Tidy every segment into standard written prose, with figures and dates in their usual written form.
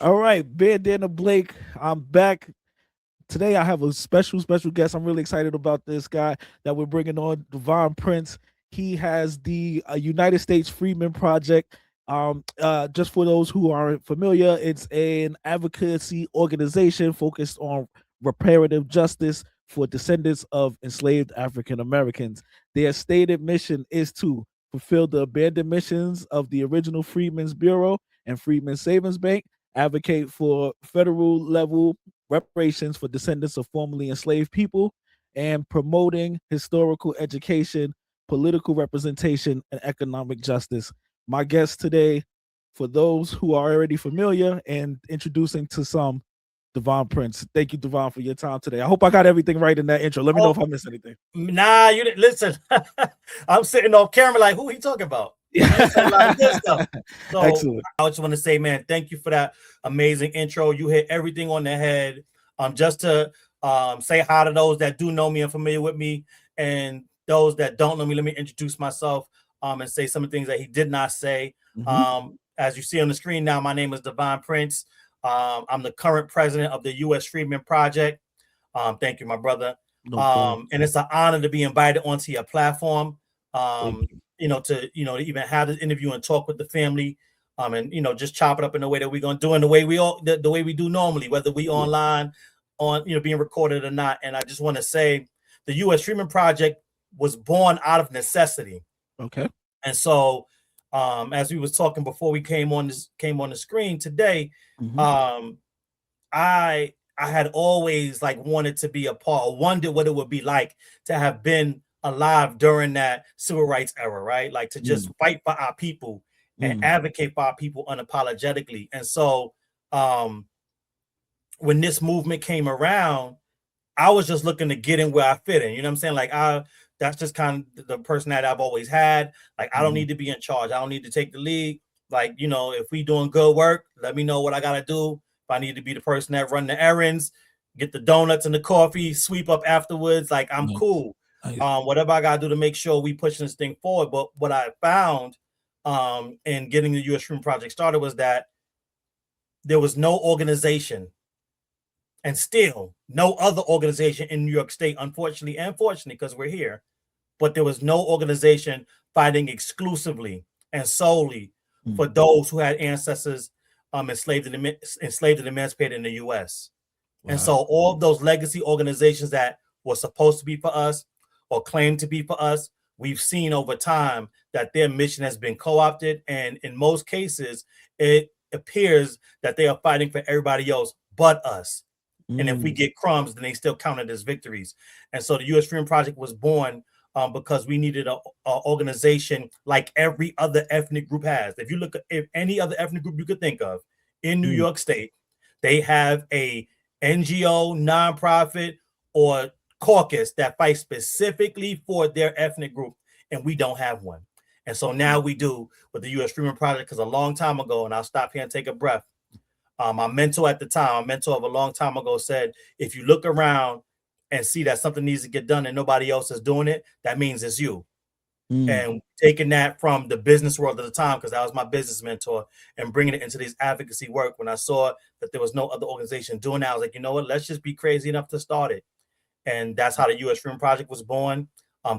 All right, Bandana Blake, I'm back. Today I have a special guest. I'm really excited about this guy that we're bringing on, Devine Prince. He has the United States Freedmen Project. Just for those who aren't familiar, it's an advocacy organization focused on reparative justice for descendants of enslaved African Americans. Their stated mission is to fulfill the abandoned missions of the original Freedmen's Bureau and Freedmen's Savings Bank, advocate for federal level reparations for descendants of formerly enslaved people, and promoting historical education, political representation, and economic justice. My guest today, for those who are already familiar, and introducing to some, Devine Prince. Thank you, Devine, for your time today. I hope I got everything right in that intro. Let me know Oh, if I missed anything. nah, you didn't listen. I'm sitting off camera like, who he talking about? You said a lot of good stuff. So Excellent. I just want to say, man, thank you for that amazing intro. You hit everything on the head. Just to say hi to those that do know me and familiar with me, and those that don't know me, let me introduce myself and say some of the things that he did not say. Mm-hmm. As you see on the screen now, my name is Devine Prince. I'm the current president of the U.S. Freedmen Project. Thank you, my brother. No problem. And it's an honor to be invited onto your platform. Thank you. To even have this interview and talk with the family. And just chop it up in the way that we're gonna do, in the way the way we do normally, whether we Yeah. online, on being recorded or not. And I just want to say, the U.S. Freedmen Project was born out of necessity. Okay. And so, as we was talking before we came on the screen today, Mm-hmm. I had always like wanted to be a part, or wondered what it would be like to have been alive during that civil rights era, right? Like to just fight for our people and Mm-hmm. advocate for our people unapologetically. And so when this movement came around, I was just looking to get in where I fit in. You know what I'm saying? Like that's just kind of the person that I've always had. Like I don't Mm-hmm. need to be in charge. I don't need to take the lead. Like, if we doing good work, let me know what I gotta do. If I need to be the person that run the errands, get the donuts and the coffee, sweep up afterwards, like I'm Nice. cool. Nice. Whatever I gotta do to make sure we pushing this thing forward. But what I found in getting the US Freedom Project started was that there was no organization, and still no other organization in New York State, unfortunately and fortunately, because we're here, but there was no organization fighting exclusively and solely for those who had ancestors enslaved and emancipated in the U.S. And Wow. so all of those legacy organizations that were supposed to be for us or claimed to be for us, we've seen over time that their mission has been co-opted. And in most cases, it appears that they are fighting for everybody else but us. And if we Mm. get crumbs, then they still count it as victories. And so the U.S. Freedom Project was born because we needed a organization like every other ethnic group has. If you look at any other ethnic group you could think of in New Mm. York State, they have a NGO, nonprofit, or caucus that fights specifically for their ethnic group, and we don't have one. And so now we do with the U.S. Freedom Project, because a long time ago, and I'll stop here and take a breath. My mentor at the time, a mentor of a long time ago, said, if you look around and see that something needs to get done and nobody else is doing it, that means it's you. Mm. And taking that from the business world at the time, because that was my business mentor, and bringing it into this advocacy work, when I saw that there was no other organization doing that, I was like, you know what, let's just be crazy enough to start it. And that's how the U.S. Freedom Project was born.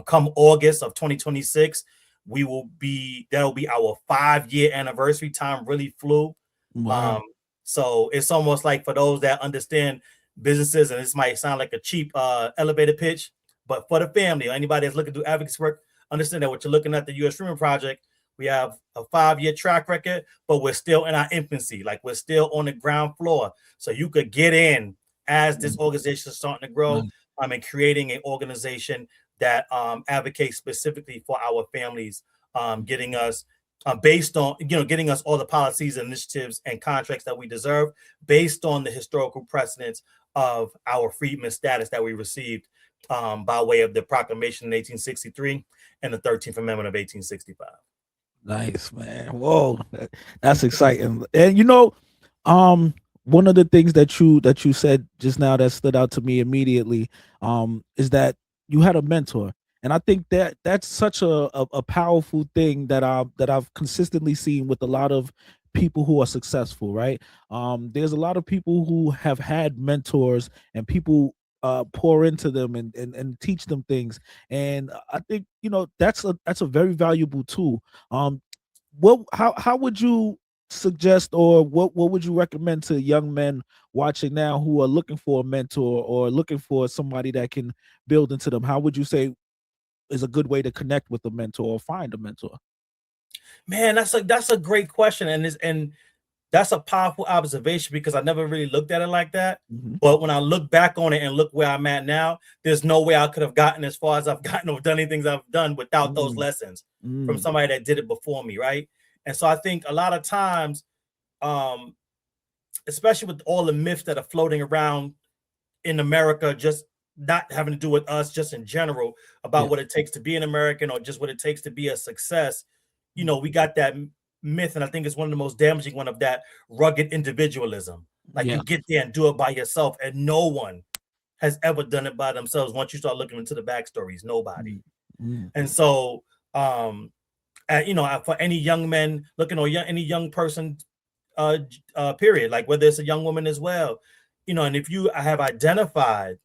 Come August of 2026, that'll be our 5-year anniversary. Time really flew. Wow. So it's almost like, for those that understand businesses, and this might sound like a cheap elevator pitch, but for the family or anybody that's looking to do advocacy work, understand that what you're looking at, the U.S. Freedom Project, we have a 5-year track record, but we're still in our infancy. Like, we're still on the ground floor. So you could get in as this organization is starting to grow. Nice. And creating an organization that advocates specifically for our families, getting us based on, getting us all the policies, initiatives, and contracts that we deserve, based on the historical precedents of our freedmen status that we received by way of the proclamation in 1863 and the 13th Amendment of 1865. Nice, man. Whoa, that's exciting. And one of the things that you said just now that stood out to me immediately, is that you had a mentor, and I think that's such a powerful thing that I've consistently seen with a lot of people who are successful, right? There's a lot of people who have had mentors and people pour into them and teach them things. And I think, that's a very valuable tool. How would you suggest, or what would you recommend to young men watching now who are looking for a mentor or looking for somebody that can build into them? How would you say is a good way to connect with a mentor or find a mentor? Man, that's a great question, and that's a powerful observation because I never really looked at it like that. Mhm. But when I look back on it and look where I'm at now, there's no way I could have gotten as far as I've gotten or done anything I've done without those Mm, lessons from mm, somebody that did it before me, right? And so I think a lot of times, um, especially with all the myths that are floating around in America, just not having to do with us, just in general, about yeah. what it takes to be an American or just what it takes to be a success. Mm, We got that myth, and I think it's one of the most damaging one of that rugged individualism. Like you yeah. get there and do it by yourself, and no one has ever done it by themselves. Once you start looking into the backstories, nobody. Mm, mm, And so, for any young men looking or any young person, period, like whether it's a young woman as well, and if you have identified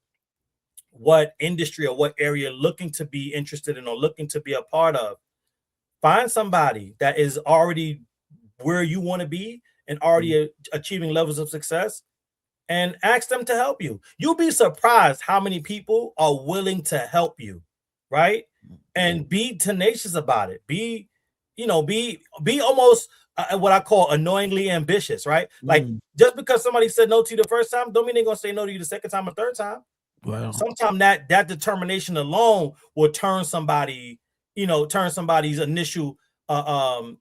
what industry or what area looking to be interested in or looking to be a part of, find somebody that is already where you want to be and mm, already achieving levels of success and ask them to help you. You'll be surprised how many people are willing to help you, right? mm, And be tenacious about it. Be almost what I call annoyingly ambitious, right? Like mm. just because somebody said no to you the first time, don't mean they're gonna say no to you the second time or third time. Wow. Sometimes that determination alone will turn somebody's initial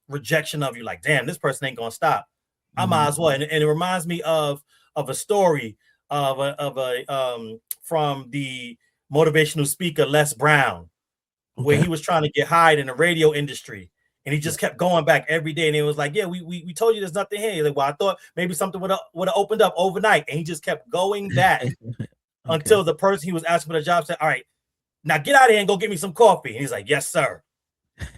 rejection of you, like, damn, this person ain't gonna stop. I might Mhm. as well. And it reminds me of a story of a from the motivational speaker Les Brown, where Okay. he was trying to get hired in the radio industry. And he Yeah. just kept going back every day. And it was like, yeah, we told you there's nothing here. He's like, well, I thought maybe something would have opened up overnight. And he just kept going back Okay. until the person he was asking for the job said, all right, now get out of here and go get me some coffee. And he's like, yes, sir.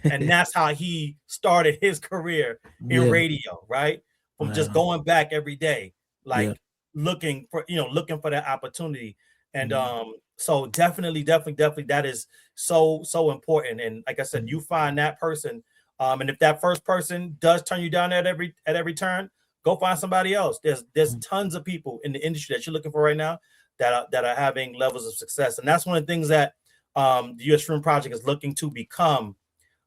And that's how he started his career in Yeah. radio, right? From just Wow. going back every day, Yeah. like looking for that opportunity. And Mhm, so definitely that is so important. And like I said, mhm, you find that person, and if that first person does turn you down at every turn, go find somebody else. There's mhm, tons of people in the industry that you're looking for right now that are having levels of success. And that's one of the things that the US Freedom Project is looking to become,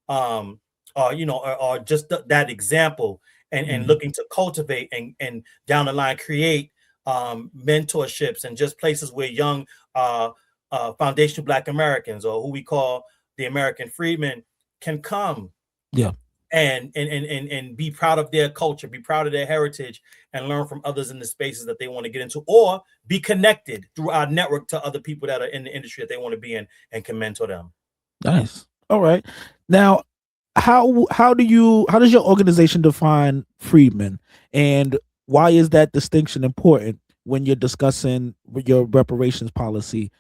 um or just that example, and mhm. looking to cultivate and down the line create mentorships and just places where young foundational Black Americans, or who we call the American freedmen, can come Yeah. and be proud of their culture, be proud of their heritage, and learn from others in the spaces that they want to get into, or be connected through our network to other people that are in the industry that they want to be in and can mentor them. Nice. All right. Now, how does your organization define freedmen, and why is that distinction important when you're discussing your reparations policy?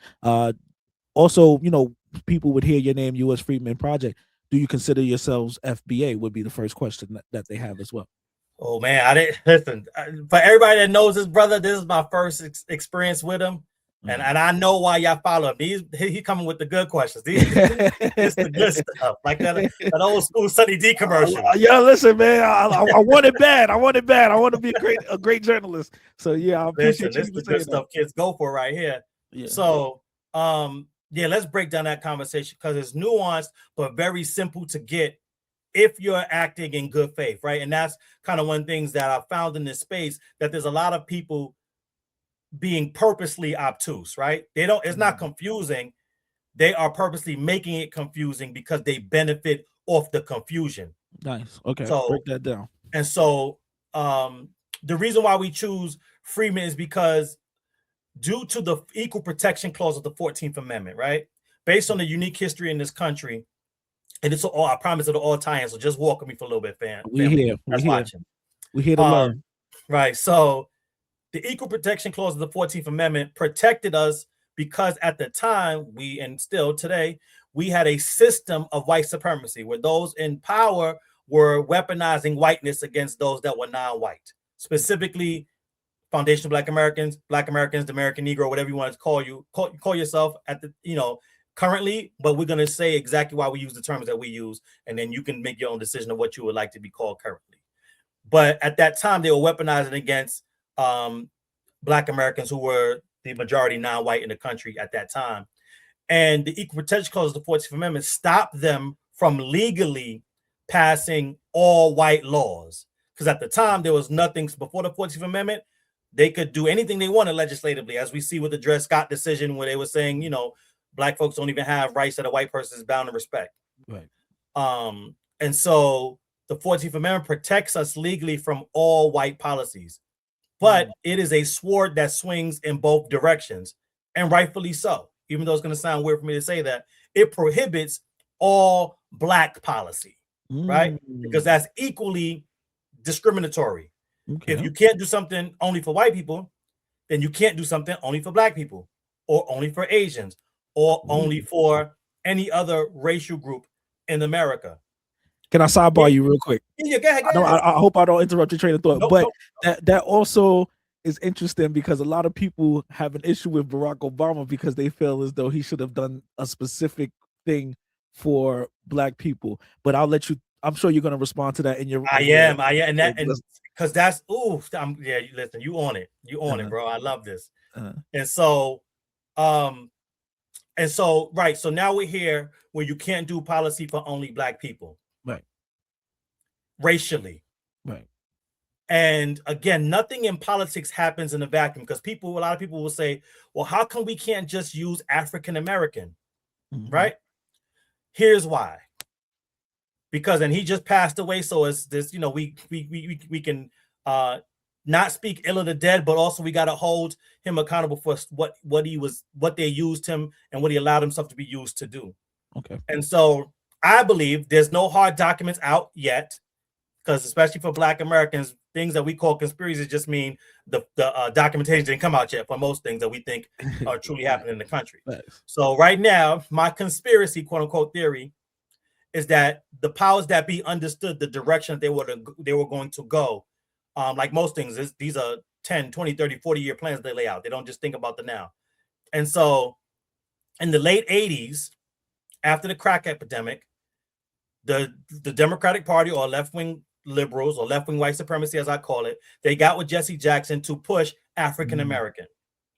Also, people would hear your name, U.S. Freedmen Project. Do you consider yourselves FBA? Would be the first question that they have as well. Oh man, I didn't listen. For everybody that knows this brother, this is my first experience with him, and Mhm. and I know why y'all follow him. He coming with the good questions. This the good stuff, like that old school Sunny D commercial. Yeah, listen, man. I want it bad. I want it bad. I want to be a great journalist. So yeah, I Listen, appreciate you this is even the good saying that. stuff kids go for right here. Yeah. So, yeah, let's break down that conversation because it's nuanced but very simple to get if you're acting in good faith, right? And that's kind of one of the things that I found in this space, that there's a lot of people being purposely obtuse, right? They don't, it's not Mhm. confusing. They are purposely making it confusing because they benefit off the confusion. Nice. Okay, So, break that down. and so um the reason why we choose Freeman is because due to the equal protection clause of the 14th Amendment, right? Based on the unique history in this country, and it's all, I promise it'll all tie in. So just walk with me for a little bit, We family here. We that's here. watching. We here to Um, learn. right. So the equal protection clause of the 14th Amendment protected us because at the time, and still today, we had a system of white supremacy where those in power were weaponizing whiteness against those that were non-white, specifically foundational Black Americans, the American Negro, whatever you want to call yourself at the, currently, but we're going to say exactly why we use the terms that we use, and then you can make your own decision of what you would like to be called currently. But at that time, they were weaponizing against Black Americans who were the majority non-white in the country at that time. And the Equal Protection Clause of the 14th Amendment stopped them from legally passing all white laws. Because at the time, there was nothing before the 14th Amendment. They could do anything they wanted legislatively, as we see with the Dred Scott decision, where they were saying, Black folks don't even have rights that a white person is bound to respect. Right. And so the 14th Amendment protects us legally from all white policies, but it is a sword that swings in both directions, and rightfully so. Even though it's going to sound weird for me to say that, it prohibits all Black policy, right? Because that's equally discriminatory. Okay. If you can't do something only for white people, then you can't do something only for Black people, or only for Asians, or only for any other racial group in America. Can I sidebar you real quick? Yeah, go ahead. I hope I don't interrupt your train of thought, but that also is interesting because a lot of people have an issue with Barack Obama because they feel as though he should have done a specific thing for Black people. But I'll let you. I'm sure you're going to respond to that in your. I am, and that, and because that's listen, you on it, bro. I love this, and so, right. So now we're here where you can't do policy for only Black people, right? Racially, right. And again, nothing in politics happens in a vacuum, because a lot of people will say, well, how come we can't just use African American? Right? Here's why. Because, and he just passed away, so it's this, we can not speak ill of the dead, but also we got to hold him accountable for what they used him and what he allowed himself to be used to do. Okay. And so I believe there's no hard documents out yet, because especially for Black Americans, things that we call conspiracies just mean the documentation didn't come out yet for most things that we think are truly happening in the country. Nice. So right now, my conspiracy, quote unquote, theory is that the powers that be understood the direction they were going to go. Like most things, these are 10, 20, 30, 40-year plans they lay out. They don't just think about the now. And so in the late 80s, after the crack epidemic, the Democratic Party, or left-wing liberals, or left-wing white supremacy, as I call it, they got with Jesse Jackson to push African American.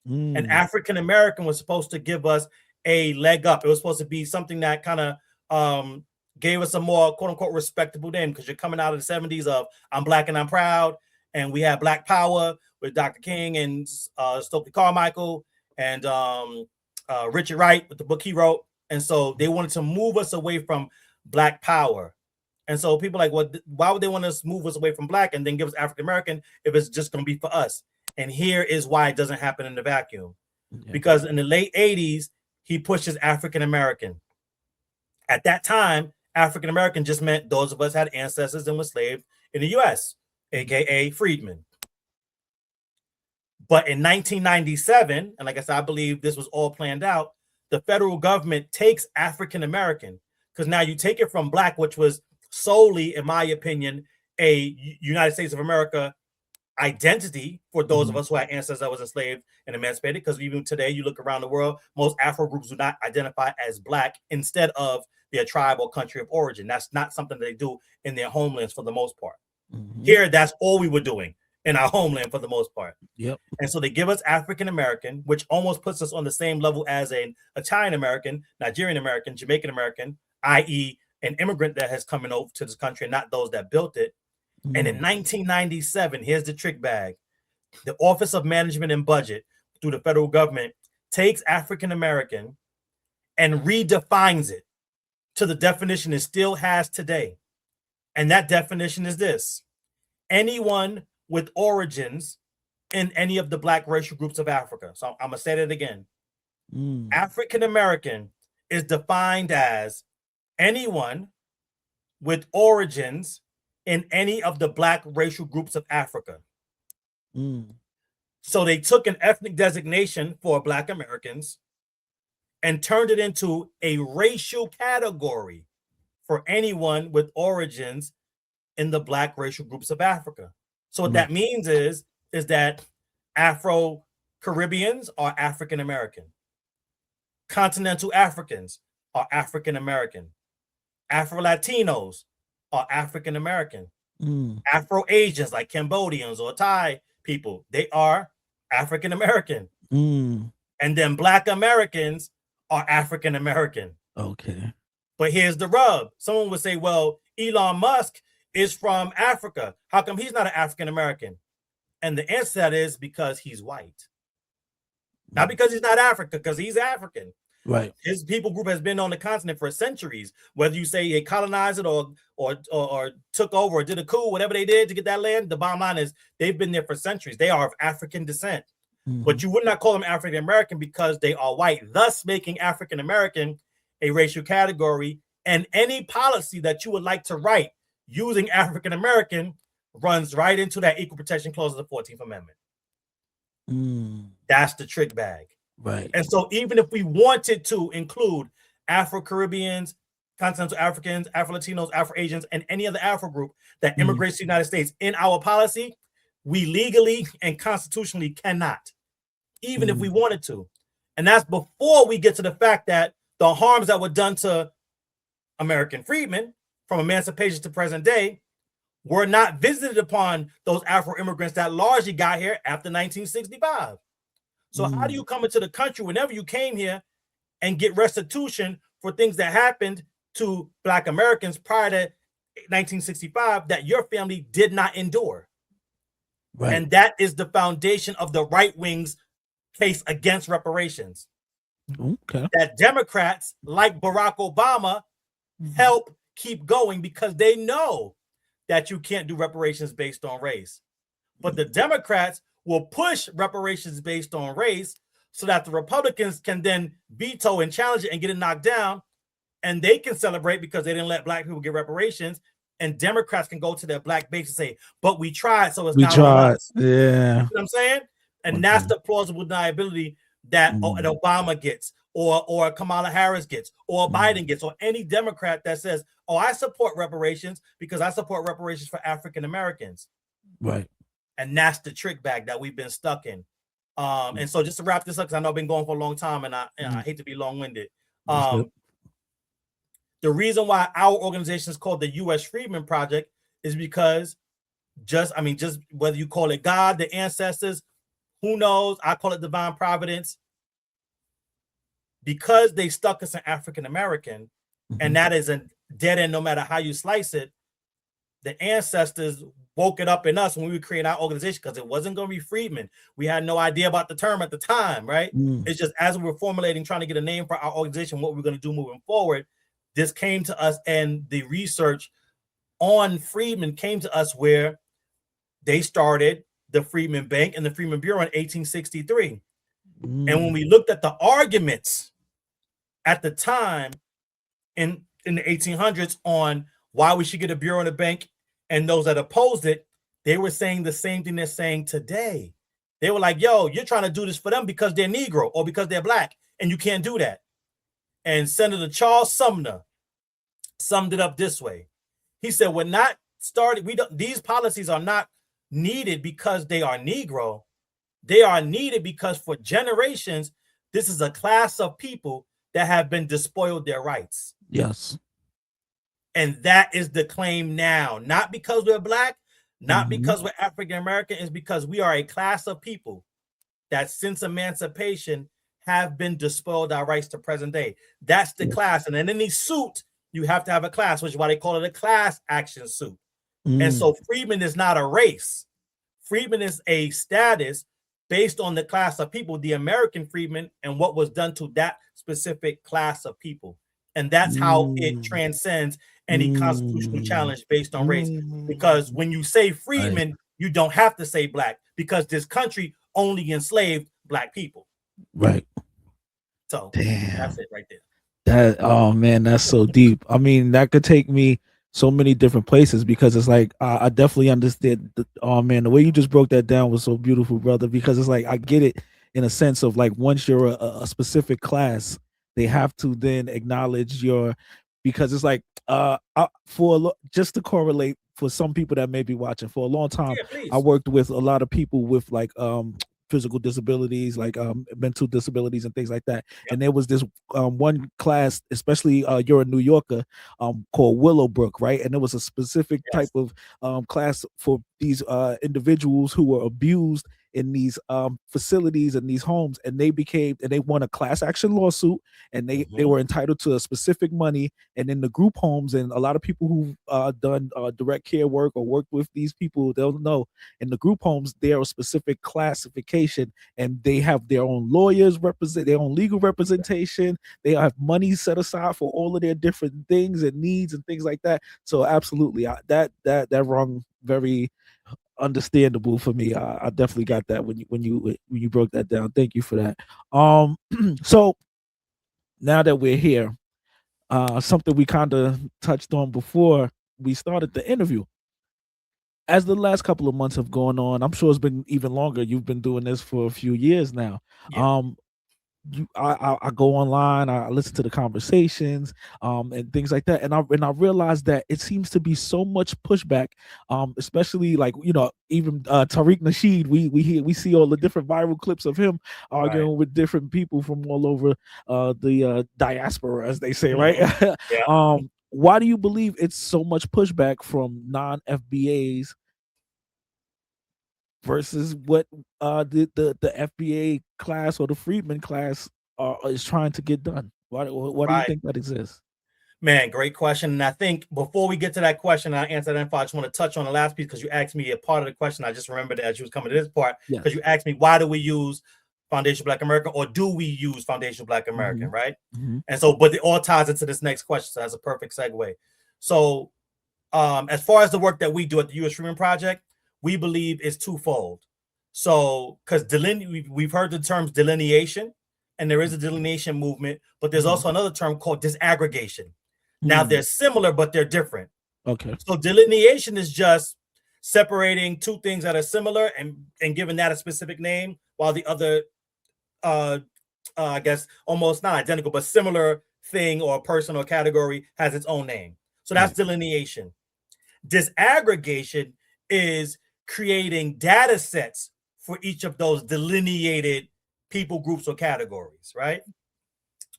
And African American was supposed to give us a leg up. It was supposed to be something that kind of gave us a more quote unquote respectable name, because you're coming out of the 70s of I'm Black and I'm proud, and we had Black Power with Dr. King and Stokely Carmichael and Richard Wright with the book he wrote. And so they wanted to move us away from Black Power. And so people are like, well, why would they want to move us away from Black and then give us African American if it's just going to be for us? And here is why it doesn't happen in the vacuum. Because in the late 80s, he pushes African American. At that time, African American just meant those of us had ancestors and were enslaved in the US, aka freedmen. But in 1997, and like I said, I believe this was all planned out, the federal government takes African American, because now you take it from Black, which was solely, in my opinion, a United States of America identity for those of us who had ancestors that was enslaved and emancipated. Because even today, you look around the world, most Afro groups do not identify as Black instead of their tribe or country of origin. That's not something they do in their homelands for the most part. Here, that's all we were doing in our homeland for the most part. And so they give us African American, which almost puts us on the same level as an Italian American, Nigerian American, Jamaican American, i.e. an immigrant that has come in over to this country and not those that built it. And in 1997, here's the trick bag. The Office of Management and Budget through the federal government takes African American and redefines it to the definition it still has today. And that definition is this: anyone with origins in any of the Black racial groups of Africa. So I'm gonna say that again. African American is defined as anyone with origins in any of the Black racial groups of Africa. So they took an ethnic designation for Black Americans and turned it into a racial category for anyone with origins in the Black racial groups of Africa. So what that means is that Afro-Caribbeans are African American. Continental Africans are African American. Afro-Latinos are African American. Afro-Asians like Cambodians or Thai people, they are African American. And then Black Americans are African American. Okay. But here's the rub. Someone would say, well, Elon Musk is from Africa. How come he's not an African American? And the answer to that is because he's white. Not because he's not African, because he's African. Right. His people group has been on the continent for centuries. Whether you say they colonized it or took over or did a coup, whatever they did to get that land, the bottom line is they've been there for centuries. They are of African descent. But you would not call them African American because they are white, thus making African American a racial category. And any policy that you would like to write using African American runs right into that equal protection clause of the 14th Amendment. That's the trick bag. Right. And so even if we wanted to include Afro-Caribbeans, continental Africans, Afro-Latinos, Afro-Asians, and any other Afro group that immigrates to the United States in our policy, we legally and constitutionally cannot, even if we wanted to. And that's before we get to the fact that the harms that were done to American freedmen from emancipation to present day were not visited upon those Afro immigrants that largely got here after 1965. So how do you come into the country whenever you came here and get restitution for things that happened to Black Americans prior to 1965 that your family did not endure? Right. And that is the foundation of the right wing's case against reparations. Okay. That Democrats like Barack Obama help keep going because they know that you can't do reparations based on race. But the Democrats will push reparations based on race so that the Republicans can then veto and challenge it and get it knocked down. And they can celebrate because they didn't let Black people get reparations. And Democrats can go to their Black base and say, but we tried, so it's not on us. Yeah. You know what I'm saying? And that's the plausible deniability that an Obama gets, or Kamala Harris gets, or Biden gets, or any Democrat that says, oh, I support reparations because I support reparations for African Americans. Right. And that's the trick bag that we've been stuck in. And so just to wrap this up, because I know I've been going for a long time and I hate to be long-winded. The reason why our organization is called the U.S. Freedmen Project is because just whether you call it God, the ancestors, who knows? I call it divine providence. Because they stuck us in African American, and that is a dead end no matter how you slice it, the ancestors woke it up in us when we would create our organization because it wasn't going to be freedmen. We had no idea about the term at the time, right? It's just as we were formulating, trying to get a name for our organization, what we're going to do moving forward, this came to us, and the research on freedmen came to us where they started the Freedmen Bank and the Freedmen Bureau in 1863. And when we looked at the arguments at the time in the 1800s on why we should get a bureau and a bank, and those that opposed it, they were saying the same thing they're saying today. They were like, yo, you're trying to do this for them because they're Negro or because they're Black, and you can't do that. And Senator Charles Sumner summed it up this way. He said, we're not started. These policies are not needed because they are Negro. They are needed because for generations, this is a class of people that have been despoiled their rights. Yes. And that is the claim now, not because we're Black, not because we're African American, it's because we are a class of people that since emancipation have been despoiled our rights to present day. That's the class. And in any suit, you have to have a class, which is why they call it a class action suit. And so freedmen is not a race. Freedmen is a status based on the class of people, the American freedmen, and what was done to that specific class of people. And that's how it transcends any constitutional challenge based on race. Because when you say freedmen, you don't have to say Black, because this country only enslaved Black people. Right. So that's it right there. That, oh man, that's so deep. I mean, that could take me so many different places, because it's like I definitely understand. Oh man, the way you just broke that down was so beautiful, brother. Because it's like I get it in a sense of like once you're a specific class, they have to then acknowledge your because it's like just to correlate for some people that may be watching, for a long time Yeah, I please. worked with a lot of people with like physical disabilities, like mental disabilities and things like that. Yep. And there was this one class, especially you're a New Yorker, called Willowbrook, right? And there was a specific type Yes. of class for these individuals who were abused in these facilities and these homes, and they won a class action lawsuit, and they Mhm. were entitled to a specific money. And in the group homes, and a lot of people who've done direct care work or worked with these people, they'll know in the group homes there are specific classification, and they have their own lawyers represent their own legal representation. They have money set aside for all of their different things and needs and things like that. So absolutely, that rung very understandable for me. I definitely Yeah. got that when you broke that down. Thank you for that. Um, so now that we're here, something we kind of touched on before we started the interview. As the last couple of months have gone on, I'm sure it's been even longer. You've been doing this for a few years now. Yeah. Um, I go online, I listen to the conversations, and things like that, and I realize that it seems to be so much pushback, especially like even Tariq Nasheed. We see all the different viral clips of him Right. arguing with different people from all over the diaspora, as they say, right? Mhm. Yeah. Why do you believe it's so much pushback from non FBAs versus what the FBA class or the Freedman class is trying to get done? Why do you Right. think that exists? Man, great question. And I think before we get to that question, I answer that info. I just want to touch on the last piece because you asked me a part of the question. I just remembered as you was coming to this part because Yes. you asked me why do we use Foundation Black America or do we use Foundation Black American, Hmm. right? Hmm. And so, but it all ties into this next question. So that's a perfect segue. So, as far as the work that we do at the U.S. Freedmen Project, we believe is twofold. So, because we've heard the terms delineation, and there is a delineation movement, but there's Hmm. also another term called disaggregation. Now Mm. they're similar, but they're different. Okay. So delineation is just separating two things that are similar and giving that a specific name, while the other, uh, I guess, almost not identical, but similar thing or person or category has its own name. So that's Right. delineation. Disaggregation is creating data sets for each of those delineated people groups or categories, right?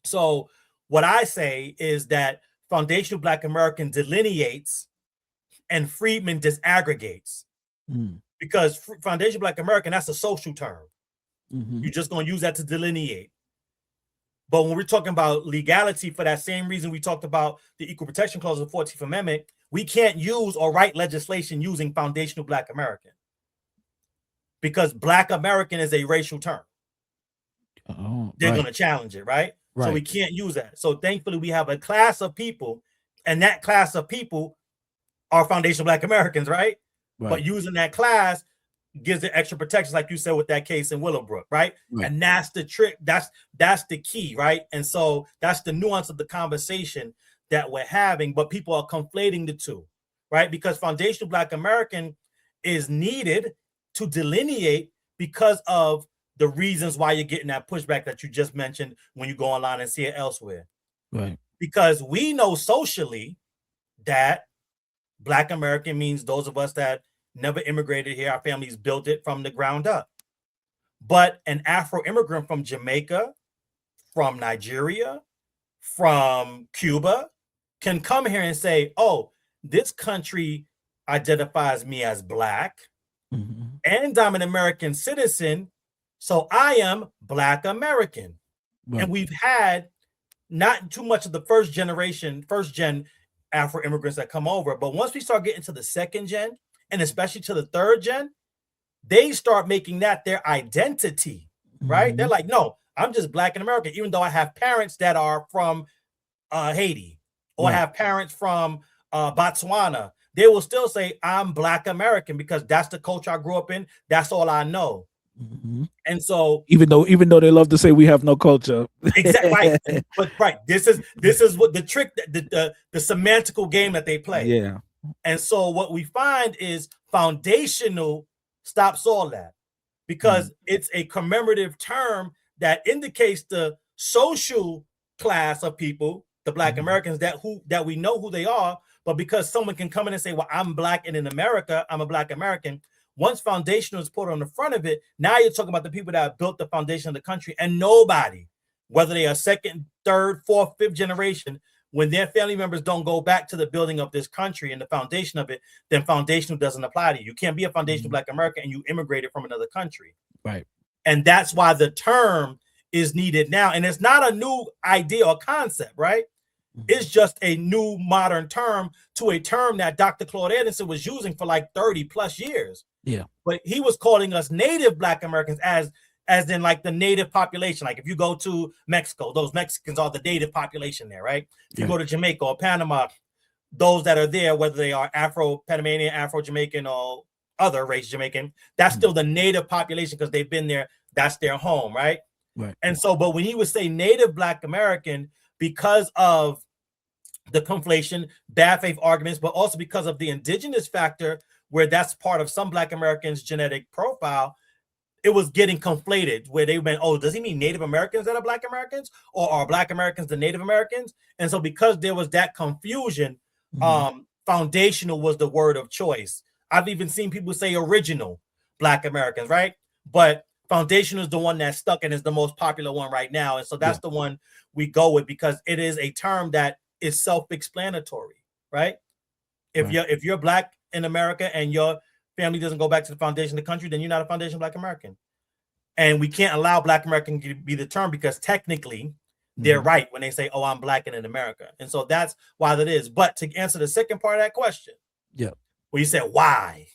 So what I say is that Foundational Black American delineates and Freedman disaggregates, Mm. because Foundational Black American, that's a social term. Hmm. You're just going to use that to delineate. But when we're talking about legality, for that same reason we talked about the Equal Protection Clause of the 14th Amendment, we can't use or write legislation using Foundational Black American because Black American is a racial term. Oh, They're going to challenge it, right? So we right. can't use that. So thankfully, we have a class of people, and that class of people are Foundational Black Americans, right? But Right. using that class gives it extra protections, like you said with that case in Willowbrook, right? Right. And that's the trick. That's the key, right? And so that's the nuance of the conversation that we're having. But people are conflating the two, right? Because Foundational Black American is needed to delineate because of the reasons why you're getting that pushback that you just mentioned when you go online and see it elsewhere. Right. Because we know socially that Black American means those of us that never immigrated here. Our families built it from the ground up. But an Afro immigrant from Jamaica, from Nigeria, from Cuba can come here and say, oh, this country identifies me as Black Hmm. and I'm an American citizen. So I am Black American. And Right. we've had not too much of the first gen Afro immigrants that come over. But once we start getting to the second gen, and especially to the third gen, they start making that their identity, right? They're Hmm. like, no, I'm just Black and American, even though I have parents that are from Haiti or Right. have parents from Botswana. They will still say, I'm Black American because that's the culture I grew up in. That's all I know. Hmm. And so Even though they love to say we have no culture. exactly right. But right, this is what the trick, the semantical game that they play. Yeah. And so what we find is foundational stops all that Mm. because it's a commemorative term that indicates the social class of people, the Black Americans that we know who they are, but because someone can come in and say, well, I'm Black and in America, I'm a Black American. Once foundational is put on the front of it, now you're talking about the people that have built the foundation of the country, and nobody, whether they are second, third, fourth, fifth generation, when their family members don't go back to the building of this country and the foundation of it, then foundational doesn't apply to you. You can't be a foundational Black American and you immigrated from another country. Right. And that's why the term is needed now. And it's not a new idea or concept, right? It's just a new modern term to a term that Dr. Claude Anderson was using for like 30 plus years. Yeah. But he was calling us native Black Americans as in like the native population. Like if you go to Mexico, those Mexicans are the native population there, right? If you go to Jamaica or Panama, those that are there, whether they are Afro-Panamanian, Afro-Jamaican, or other race Jamaican, that's still the native population because they've been there. That's their home, right? Right. And so, but when he would say native Black American, because of the conflation, bad faith arguments, but also because of the indigenous factor, where that's part of some Black Americans' genetic profile, it was getting conflated where they went, oh, does he mean Native Americans that are Black Americans, or are Black Americans the Native Americans? And so because there was that confusion, foundational was the word of choice. I've even seen people say original Black Americans, right? But foundational is the one that's stuck and is the most popular one right now. And so that's the one we go with because it is a term that is self-explanatory, right? If you're Black in America and your family doesn't go back to the foundation of the country, then you're not a foundation Black American. And we can't allow Black American to be the term because technically they're right when they say, oh, I'm Black and in America. And so that's why that is. But to answer the second part of that question, where you said why,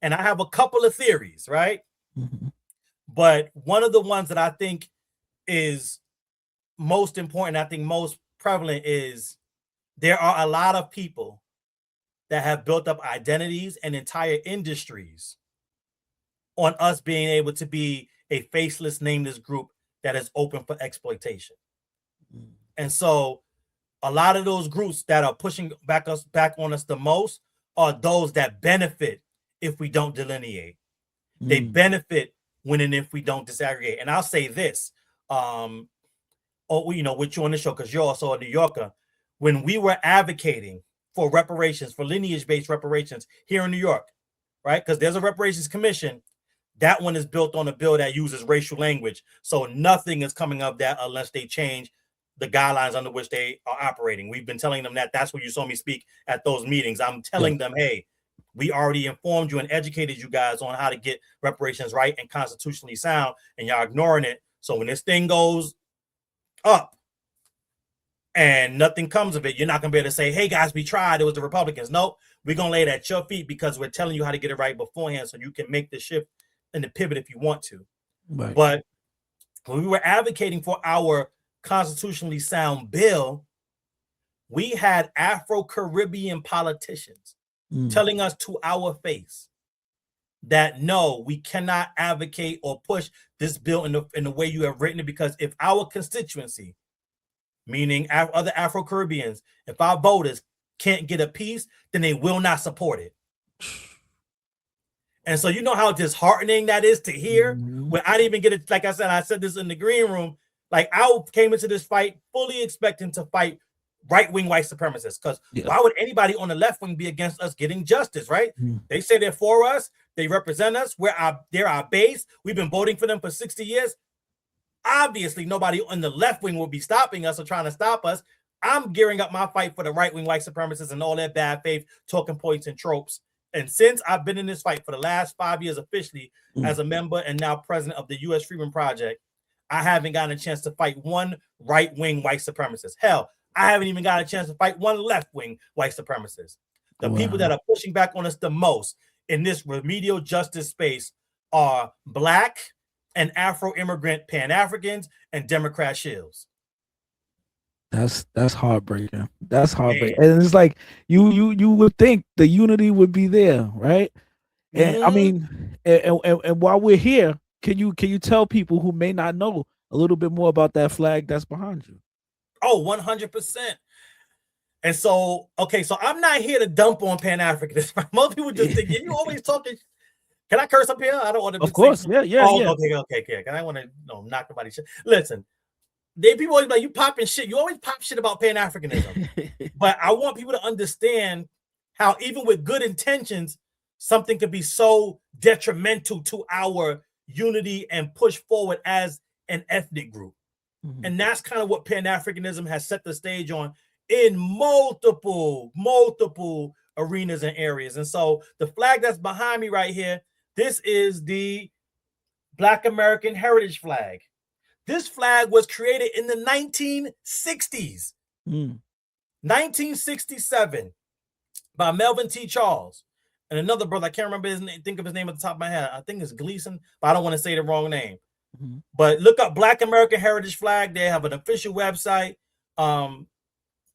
and I have a couple of theories, right? But one of the ones that I think is most important, I think most prevalent, is there are a lot of people that have built up identities and entire industries on us being able to be a faceless, nameless group that is open for exploitation. And so a lot of those groups that are pushing back on us the most are those that benefit if we don't delineate. They benefit when and if we don't disaggregate. And I'll say this, with you on the show, because you're also a New Yorker, when we were advocating for reparations, for lineage-based reparations here in New York, right? Because there's a reparations commission. That one is built on a bill that uses racial language. So nothing is coming of that unless they change the guidelines under which they are operating. We've been telling them that. That's what you saw me speak at those meetings. I'm telling them, hey, we already informed you and educated you guys on how to get reparations right and constitutionally sound, and y'all ignoring it. So when this thing goes up and nothing comes of it, you're not going to be able to say, hey, guys, we tried. It was the Republicans. No, we're going to lay it at your feet because we're telling you how to get it right beforehand so you can make the shift and the pivot if you want to. Right. But when we were advocating for our constitutionally sound bill, we had Afro-Caribbean politicians telling us to our face that, no, we cannot advocate or push this bill in the way you have written it, because if our constituency, meaning other Afro-Caribbeans, if our voters can't get a piece, then they will not support it. And so you know how disheartening that is to hear when I didn't even get it. Like I said this in the green room. Like I came into this fight fully expecting to fight right-wing white supremacists, because why would anybody on the left wing be against us getting justice, right? They say they're for us. They represent us. They're our base. We've been voting for them for 60 years. Obviously, nobody on the left wing will be stopping us or trying to stop us. I'm gearing up my fight for the right-wing white supremacists and all their bad faith talking points and tropes. And since I've been in this fight for the last 5 years officially as a member and now president of the U.S. Freedom Project, I haven't gotten a chance to fight one right-wing white supremacist. Hell, I haven't even got a chance to fight one left-wing white supremacist. The people that are pushing back on us the most in this remedial justice space are Black and Afro-immigrant Pan-Africans and Democrat shills. That's heartbreaking. That's heartbreaking. And it's like you would think the unity would be there, right? And I mean, and while we're here, can you tell people who may not know a little bit more about that flag that's behind you? Oh, 100%. And so, okay, so I'm not here to dump on Pan-Africanism. Most people just think, you always talking. Can I curse up here? I don't want to. Of course, yeah. Okay. I want to knock nobody's shit. Listen, people always like, you popping shit. You always pop shit about Pan-Africanism. But I want people to understand how even with good intentions, something could be so detrimental to our unity and push forward as an ethnic group. And that's kind of what Pan-Africanism has set the stage on in multiple arenas and areas. And so the flag that's behind me right here, this is the Black American Heritage Flag. This flag was created in the 1960s. 1967 by Melvin T. Charles and another brother. I can't remember his name, think of his name at the top of my head. I think it's Gleason, but I don't want to say the wrong name. But look up Black American Heritage Flag. They have an official website.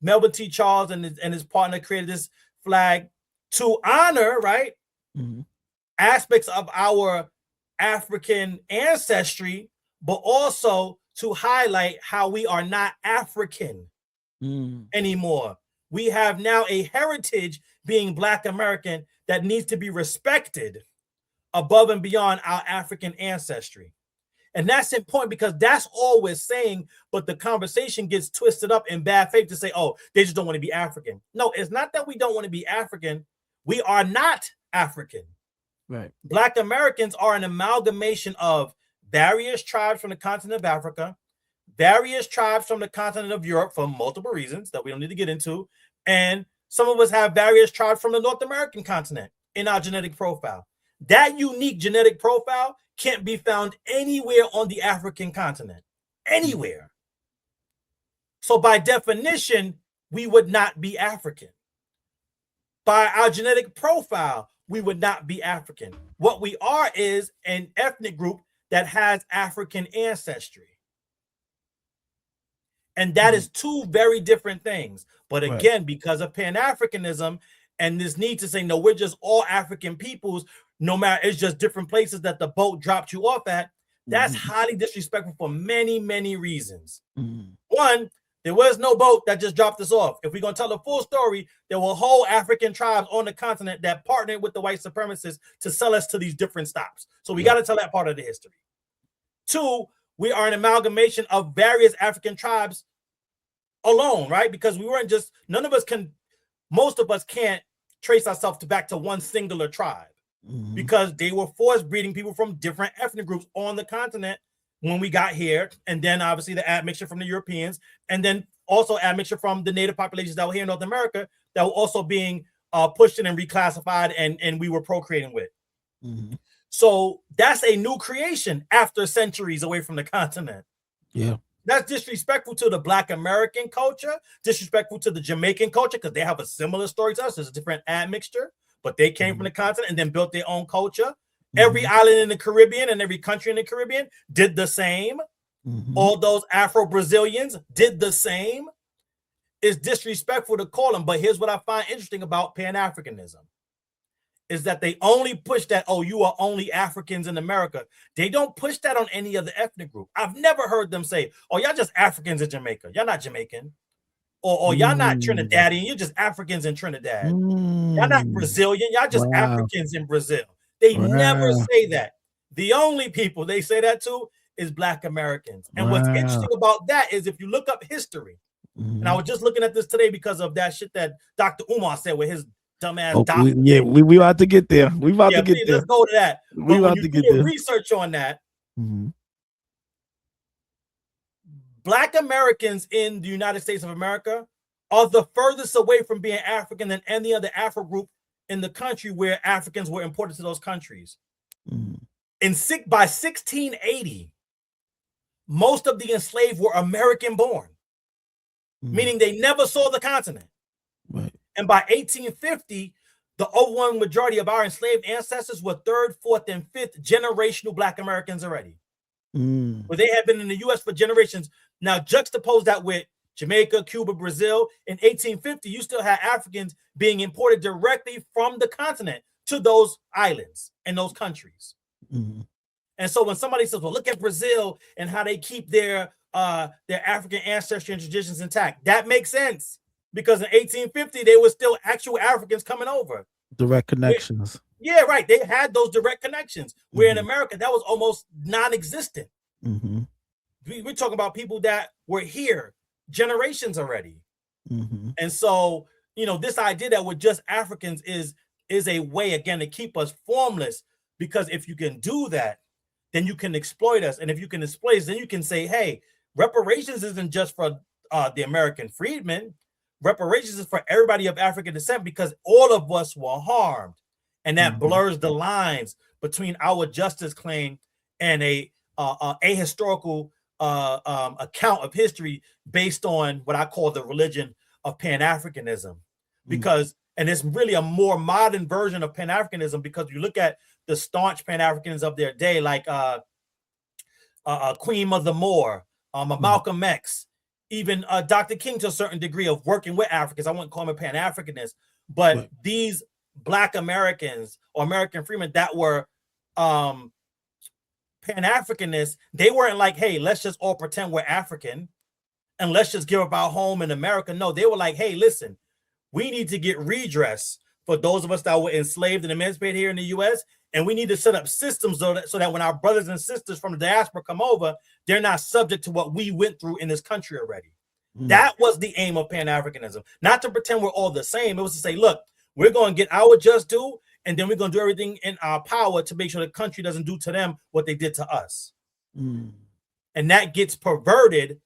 Melvin T. Charles and his partner created this flag to honor, right, aspects of our African ancestry, but also to highlight how we are not African anymore. We have now a heritage being Black American that needs to be respected above and beyond our African ancestry. And that's important because that's all we're saying, but the conversation gets twisted up in bad faith to say, oh, they just don't want to be African. No, it's not that we don't want to be African. We are not African. Right. Black Americans are an amalgamation of various tribes from the continent of Africa, various tribes from the continent of Europe for multiple reasons that we don't need to get into, and some of us have various tribes from the North American continent in our genetic profile. That unique genetic profile can't be found anywhere on the African continent, anywhere. So by definition, we would not be African. By our genetic profile, we would not be African. What we are is an ethnic group that has African ancestry. And that is two very different things. But again, because of Pan-Africanism and this need to say, no, we're just all African peoples, no matter, it's just different places that the boat dropped you off at, that's highly disrespectful for many, many reasons. One, there was no boat that just dropped us off. If we're going to tell the full story, there were whole African tribes on the continent that partnered with the white supremacists to sell us to these different stops. So we got to tell that part of the history. Two, we are an amalgamation of various African tribes alone, right? Because we weren't just, most of us can't trace ourselves back to one singular tribe. Because they were forced breeding people from different ethnic groups on the continent when we got here. And then obviously the admixture from the Europeans, and then also admixture from the native populations that were here in North America that were also being pushed in and reclassified and we were procreating with. So that's a new creation after centuries away from the continent. Yeah. That's disrespectful to the Black American culture, disrespectful to the Jamaican culture, because they have a similar story to us. There's a different admixture. But they came from the continent and then built their own culture. Every island in the Caribbean and every country in the Caribbean did the same. All those Afro-Brazilians did the same. It's disrespectful to call them. But here's what I find interesting about Pan-Africanism is that they only push that, oh, you are only Africans in America. They don't push that on any other ethnic group. I've never heard them say, oh, y'all just Africans in Jamaica. Y'all not Jamaican. Or y'all not Trinidadian, you're just Africans in Trinidad. Y'all not Brazilian, y'all just Africans in Brazil. They never say that. The only people they say that to is Black Americans. And what's interesting about that is if you look up history, and I was just looking at this today because of that shit that Dr. Umar said with his dumbass doctor. We about to get there. We about to get there. Let's go to that. We about to get there. Research on that. Black Americans in the United States of America are the furthest away from being African than any other Afro group in the country where Africans were imported to those countries. By 1680, most of the enslaved were American born, meaning they never saw the continent. And by 1850, the overwhelming majority of our enslaved ancestors were third, fourth, and fifth generational Black Americans already. Where they had been in the U.S. for generations. Now juxtapose that with Jamaica, Cuba, Brazil. In 1850, you still had Africans being imported directly from the continent to those islands and those countries. And so when somebody says, well, look at Brazil and how they keep their African ancestry and traditions intact, that makes sense. Because in 1850, they were still actual Africans coming over. Direct connections. Yeah, right. They had those direct connections. Where in America, that was almost non-existent. We're talking about people that were here generations already. Mm-hmm. And so, this idea that we're just Africans is a way, again, to keep us formless, because if you can do that, then you can exploit us. And if you can exploit us, then you can say, hey, reparations isn't just for the American freedmen. Reparations is for everybody of African descent, because all of us were harmed. And that blurs the lines between our justice claim and a ahistorical account of history based on what I call the religion of Pan-Africanism. Because, and it's really a more modern version of Pan-Africanism, because you look at the staunch Pan-Africans of their day, like Queen Mother Moore, Malcolm X, even Dr. King, to a certain degree, of working with Africans. I wouldn't call him a Pan-Africanist, but these Black Americans or American freemen that were Pan-Africanists, they weren't like, hey, let's just all pretend we're African and let's just give up our home in America. No, they were like, hey, listen, we need to get redress for those of us that were enslaved and emancipated here in the U.S., and we need to set up systems so that when our brothers and sisters from the diaspora come over, they're not subject to what we went through in this country already. That was the aim of Pan-Africanism, not to pretend we're all the same. It was to say, look, we're going to get our just due, and then we're going to do everything in our power to make sure the country doesn't do to them what they did to us. And that gets perverted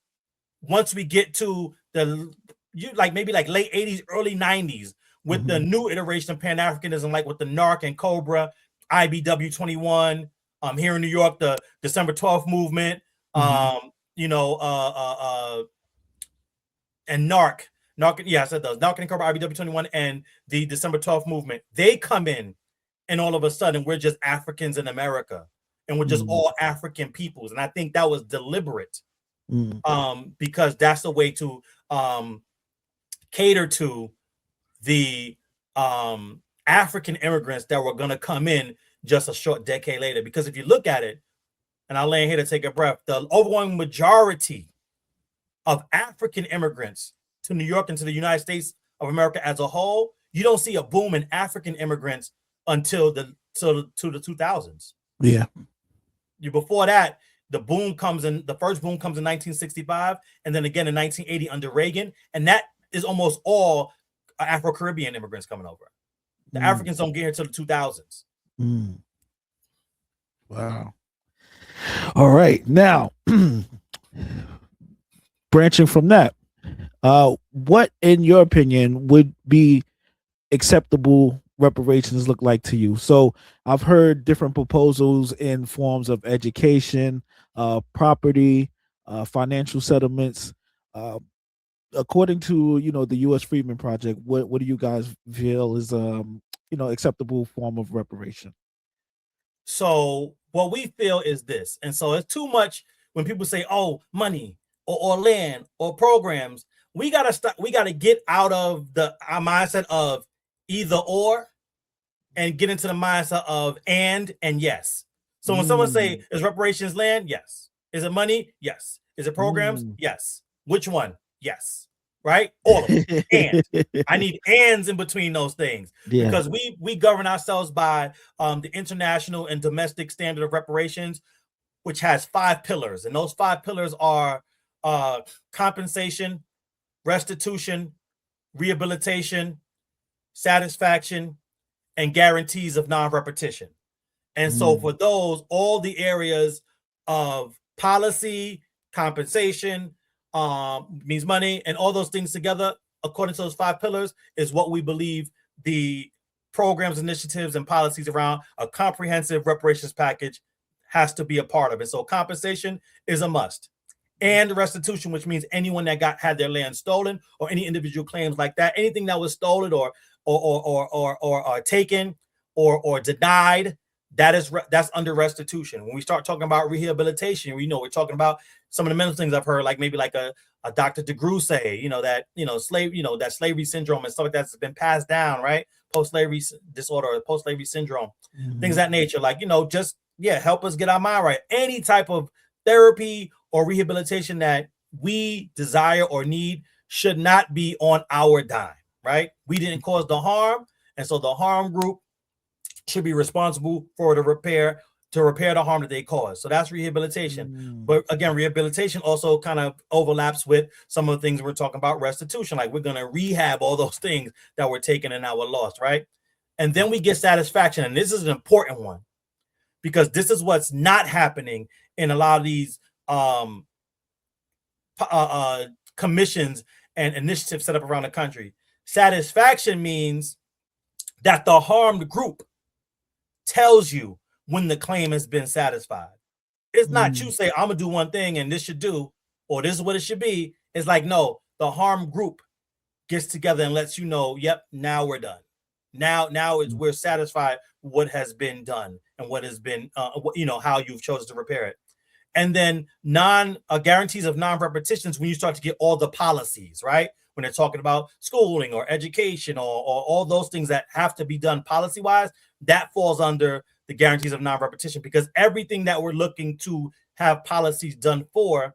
once we get to maybe late 80s, early 90s, with the new iteration of Pan-Africanism, like with the NARC and COBRA, IBW 21, here in New York, the December 12th movement, and NARC, yeah, I said those, NARC and COBRA, IBW 21, and the December 12th movement. They come in, and all of a sudden, we're just Africans in America, and we're just all African peoples. And I think that was deliberate, because that's the way to cater to the African immigrants that were going to come in just a short decade later. Because if you look at it, and I'll lay here to take a breath, the overwhelming majority of African immigrants to New York and to the United States of America as a whole, you don't see a boom in African immigrants until the 2000s. Yeah. Before that, the first boom comes in 1965, and then again in 1980 under Reagan, and that is almost all Afro-Caribbean immigrants coming over. The Africans don't get here till the 2000s. Wow. All right. Now, branching from that, what, in your opinion, would be acceptable reparations look like to you? So I've heard different proposals in forms of education, property, financial settlements. According to the U.S. Freedmen Project, what do you guys feel is acceptable form of reparation? So what we feel is this, and so it's too much when people say, "Oh, money or land or programs." We gotta stop. We gotta get out of our mindset of either or, and get into the mindset of and yes. So when someone say, "Is reparations land?" Yes. Is it money? Yes. Is it programs? Yes. Which one? Yes. Right? All of them. And I need ands in between those things, because we govern ourselves by the international and domestic standard of reparations, which has 5 pillars. And those 5 pillars are compensation, restitution, rehabilitation, satisfaction, and guarantees of non-repetition. And so for those, all the areas of policy, compensation, means money, and all those things together, according to those 5 pillars, is what we believe the programs, initiatives, and policies around a comprehensive reparations package has to be a part of it. So compensation is a must. And restitution, which means anyone that had their land stolen, or any individual claims like that, anything that was stolen or taken or denied, that's under restitution. When we start talking about rehabilitation, we're talking about some of the mental things I've heard, like maybe like a Dr. DeGruy say, that slavery syndrome and stuff like that's been passed down, right? Post-slavery disorder or post-slavery syndrome, things of that nature. Like, help us get our mind right. Any type of therapy or rehabilitation that we desire or need should not be on our dime, right? We didn't cause the harm, and so the harm group should be responsible for the repair to repair the harm that they caused. So that's rehabilitation. Mm. But again, rehabilitation also kind of overlaps with some of the things we're talking about, restitution. Like we're going to rehab all those things that were taken and now were lost, right? And then we get satisfaction. And this is an important one because this is what's not happening in a lot of these commissions and initiatives set up around the country. Satisfaction means that the harmed group tells you when the claim has been satisfied. It's not you say, I'm gonna do one thing and this should do, or this is what it should be. It's like, no, the harmed group gets together and lets you know, yep, now we're done. Now we're satisfied with what has been done and what has been, how you've chosen to repair it. And then guarantees of non-repetitions when you start to get all the policies, right? When they're talking about schooling or education or all those things that have to be done policy-wise, that falls under the guarantees of non-repetition because everything that we're looking to have policies done for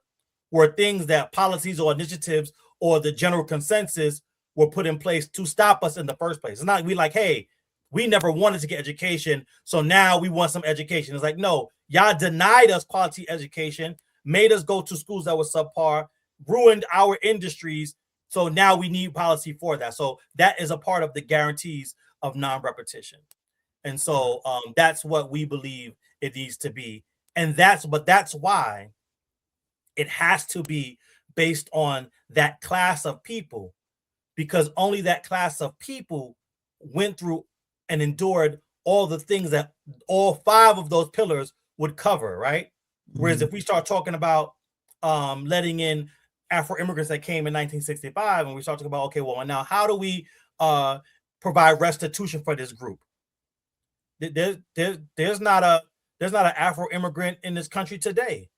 were things that policies or initiatives or the general consensus were put in place to stop us in the first place. It's not we like, hey, we never wanted to get education, so now we want some education. It's like, no, y'all denied us quality education, made us go to schools that were subpar, ruined our industries, so now we need policy for that. So that is a part of the guarantees of non-repetition. And so that's what we believe it needs to be. And that's why it has to be based on that class of people, because only that class of people went through and endured all the things that all 5 of those pillars would cover, right? Whereas if we start talking about letting in Afro immigrants that came in 1965, and we start talking about, okay, well, now how do we provide restitution for this group? There's not an Afro immigrant in this country today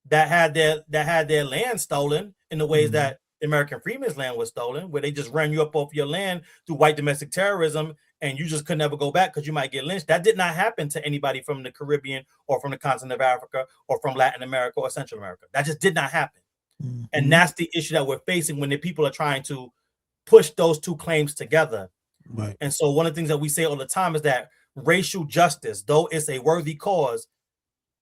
that had their land stolen in the ways that the American freedmen's land was stolen, where they just ran you up off your land through white domestic terrorism, and you just could never go back because you might get lynched. That did not happen to anybody from the Caribbean or from the continent of Africa or from Latin America or Central America. That just did not happen. And that's the issue that we're facing when the people are trying to push those two claims together. Right. And so one of the things that we say all the time is that racial justice, though it's a worthy cause,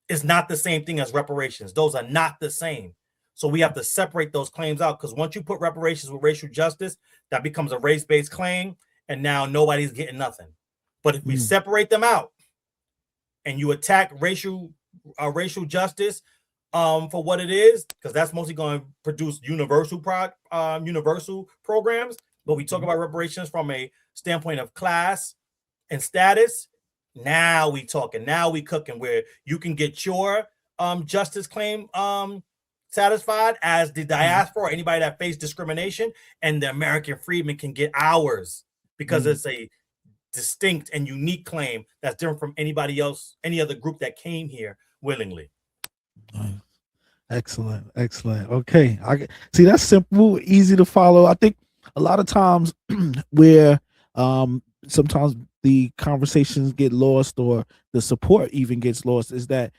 is not the same thing as reparations. Those are not the same. So we have to separate those claims out, because once you put reparations with racial justice, that becomes a race-based claim, and now nobody's getting nothing. But if we separate them out and you attack racial justice for what it is, because that's mostly going to produce universal programs. But we talk about reparations from a standpoint of class and status. Now we talking. Now we cooking, where you can get your justice claim satisfied as the diaspora or anybody that faced discrimination, and the American freedmen can get ours because it's a distinct and unique claim that's different from anybody else, any other group that came here willingly. Excellent. Okay, I see, that's simple, easy to follow. I think a lot of times where sometimes the conversations get lost or the support even gets lost is that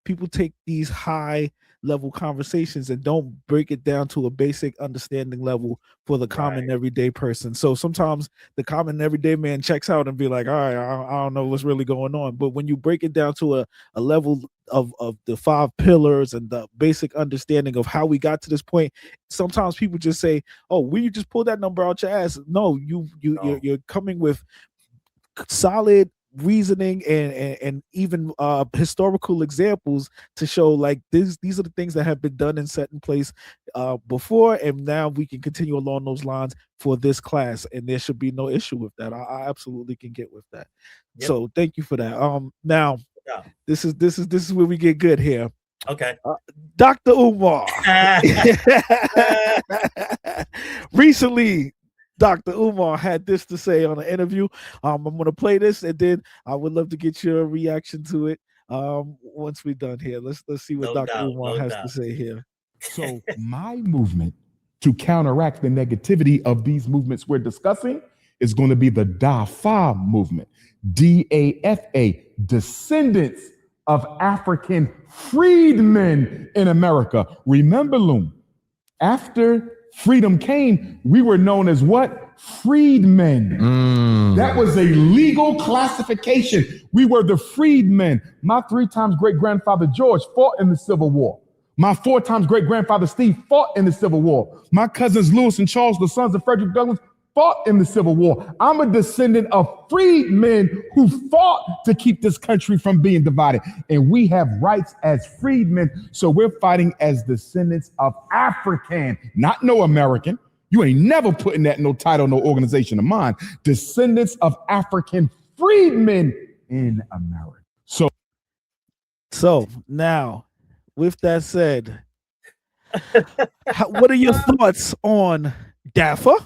people take these high level conversations and don't break it down to a basic understanding level for the common everyday person. So sometimes the common everyday man checks out and be like, all right, I don't know what's really going on. But when you break it down to a level of the 5 pillars and the basic understanding of how we got to this point, sometimes people just say, oh, will you just pull that number out your ass? No, you're coming with solid reasoning and even historical examples to show like these are the things that have been done and set in place before, and now we can continue along those lines for this class, and there should be no issue with that. I absolutely can get with that. So thank you for that. Now this is where we get good here. Okay. Dr. Umar. Recently, Dr. Umar had this to say on an interview. I'm going to play this, and then I would love to get your reaction to it once we're done here. Let's see what Dr. Umar has to say here. So my movement to counteract the negativity of these movements we're discussing is going to be the DAFA movement. DAFA, descendants of African freedmen in America. Remember, Loom, after freedom came, we were known as what? Freedmen. That was a legal classification. We were the freedmen. My 3 times great-grandfather George fought in the Civil War. My 4 times great-grandfather Steve fought in the Civil War. My cousins Lewis and Charles, the sons of Frederick Douglass, fought in the Civil War. I'm a descendant of freedmen who fought to keep this country from being divided. And we have rights as freedmen. So we're fighting as descendants of African, not no American. You ain't never putting that in no title, no organization of mine. Descendants of African freedmen in America. So now, with that said, what are your thoughts on DAFA,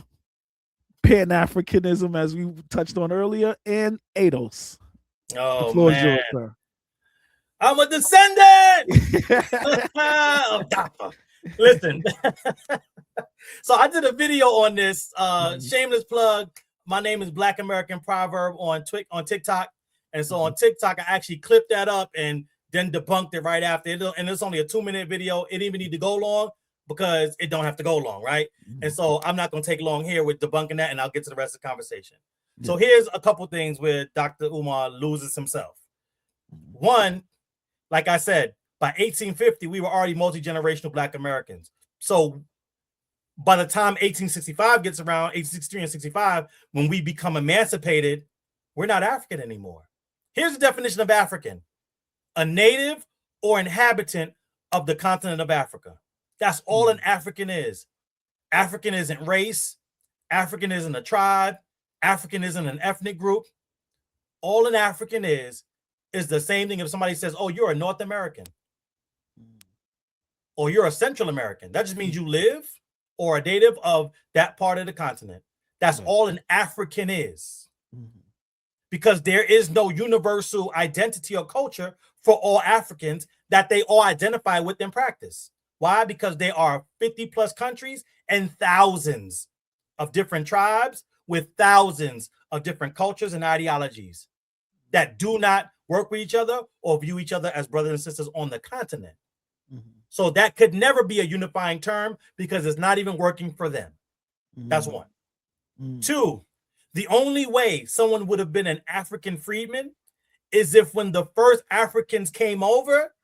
Pan-Africanism, as we touched on earlier, and ADOS? Oh, the floor man. is yours, sir. I'm a descendant of DAFA. Listen, so I did a video on this, shameless plug. My name is Black American Proverb on TikTok. And so on TikTok, I actually clipped that up and then debunked it right after. And it's only a 2-minute video. It didn't even need to go long because it don't have to go long, right? And so I'm not going to take long here with debunking that, and I'll get to the rest of the conversation. So here's a couple things where Dr. Umar loses himself. One, like I said, by 1850, we were already multi-generational Black Americans. So by the time 1865 gets around, 1863 and 65, when we become emancipated, we're not African anymore. Here's the definition of African: a native or inhabitant of the continent of Africa. That's all an African is. African isn't race. African isn't a tribe. African isn't an ethnic group. All an African is the same thing if somebody says, oh, you're a North American or you're a Central American. That just means you live or a native of that part of the continent. That's all an African is. Because there is no universal identity or culture for all Africans that they all identify with in practice. Why? Because there are 50 plus countries and thousands of different tribes with thousands of different cultures and ideologies that do not work with each other or view each other as brothers and sisters on the continent. So that could never be a unifying term because it's not even working for them. That's one. Two, the only way someone would have been an African freedman is if when the first Africans came over,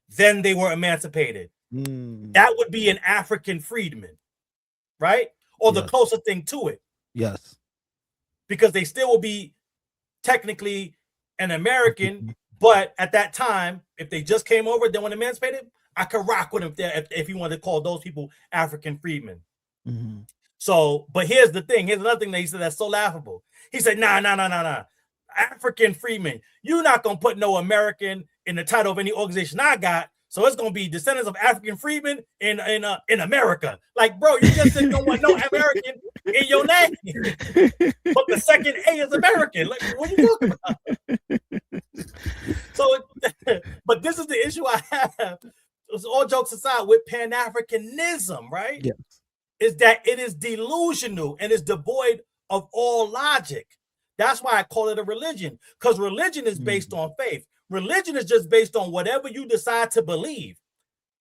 then they were emancipated. That would be an African freedman, right? Or the closer thing to it. Yes. Because they still will be technically an American, but at that time, if they just came over, then when emancipated, I could rock with them if you wanted to call those people African freedmen. So, but here's the thing. Here's another thing that he said that's so laughable. He said, nah. African freedmen. You're not going to put no American in the title of any organization I got. So it's going to be descendants of African freedmen in America. Like, bro, you just said you don't want no American in your name. But the second A is American. Like, what are you talking about? So, but this is the issue I have. All jokes aside, with Pan-Africanism, right? Yes. Is that it is delusional and is devoid of all logic. That's why I call it a religion, because religion is based on faith. Religion is just based on whatever you decide to believe.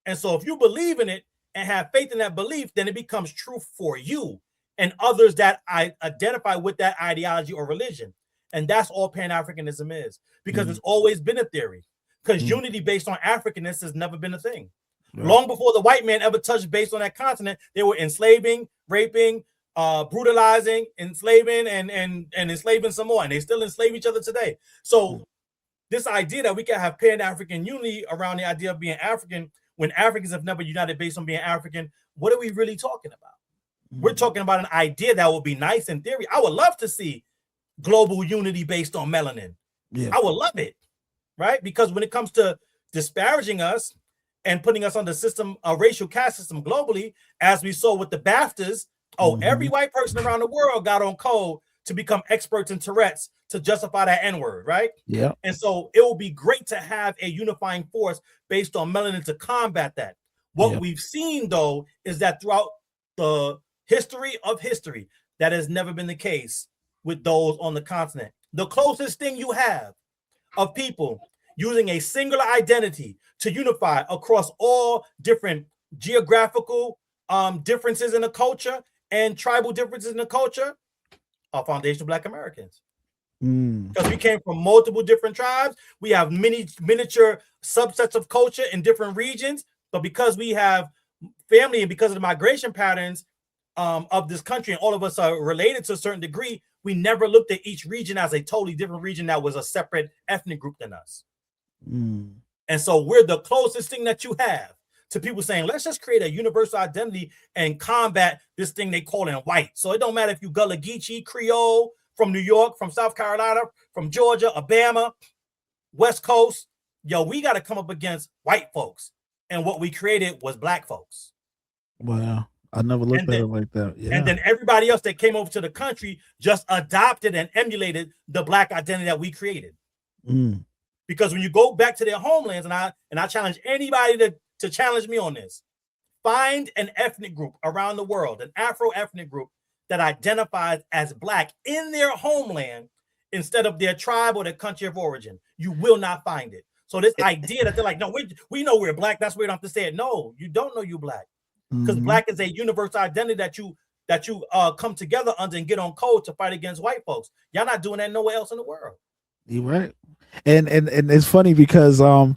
And so if you believe in it and have faith in that belief, then it becomes true for you and others that identify with that ideology or religion. And that's all Pan-Africanism is, because it's always been a theory, because unity based on Africanness has never been a thing. Long before the white man ever touched base on that continent, they were enslaving, raping, brutalizing, enslaving, and enslaving some more. And they still enslave each other today. So this idea that we can have Pan-African unity around the idea of being African when Africans have never united based on being African, what are we really talking about? We're talking about an idea that would be nice in theory. I would love to see global unity based on melanin. I would love it, right? Because when it comes to disparaging us and putting us on the system, a racial caste system globally, as we saw with the BAFTAs, every white person around the world got on code to become experts in Tourette's to justify that N-word, right? Yeah. And so it will be great to have a unifying force based on melanin to combat that. What we've seen, though, is that throughout the history of history, that has never been the case with those on the continent. The closest thing you have of people using a singular identity to unify across all different geographical, differences in the culture and tribal differences in the culture are foundational Black Americans. Because we came from multiple different tribes. We have many miniature subsets of culture in different regions. But because we have family and because of the migration patterns of this country, and all of us are related to a certain degree, we never looked at each region as a totally different region that was a separate ethnic group than us. And so we're the closest thing that you have to people saying, let's just create a universal identity and combat this thing they call in white. So it don't matter if you Gullah Geechee, Creole, from New York, from South Carolina, from Georgia, Alabama, West Coast. Yo, we got to come up against white folks. And what we created was Black folks. Wow. I never looked at it like that. Yeah. And then everybody else that came over to the country just adopted and emulated the Black identity that we created. Because when you go back to their homelands, and I challenge anybody to challenge me on this, find an ethnic group around the world, an Afro-ethnic group that identifies as Black in their homeland instead of their tribe or their country of origin. You will not find it. So this idea that they're like, no, we know we're Black, that's why we don't have to say it. No, you don't know you Black. Because Black is a universal identity that you come together under and get on code to fight against white folks. Y'all not doing that nowhere else in the world. You're right. And it's funny because I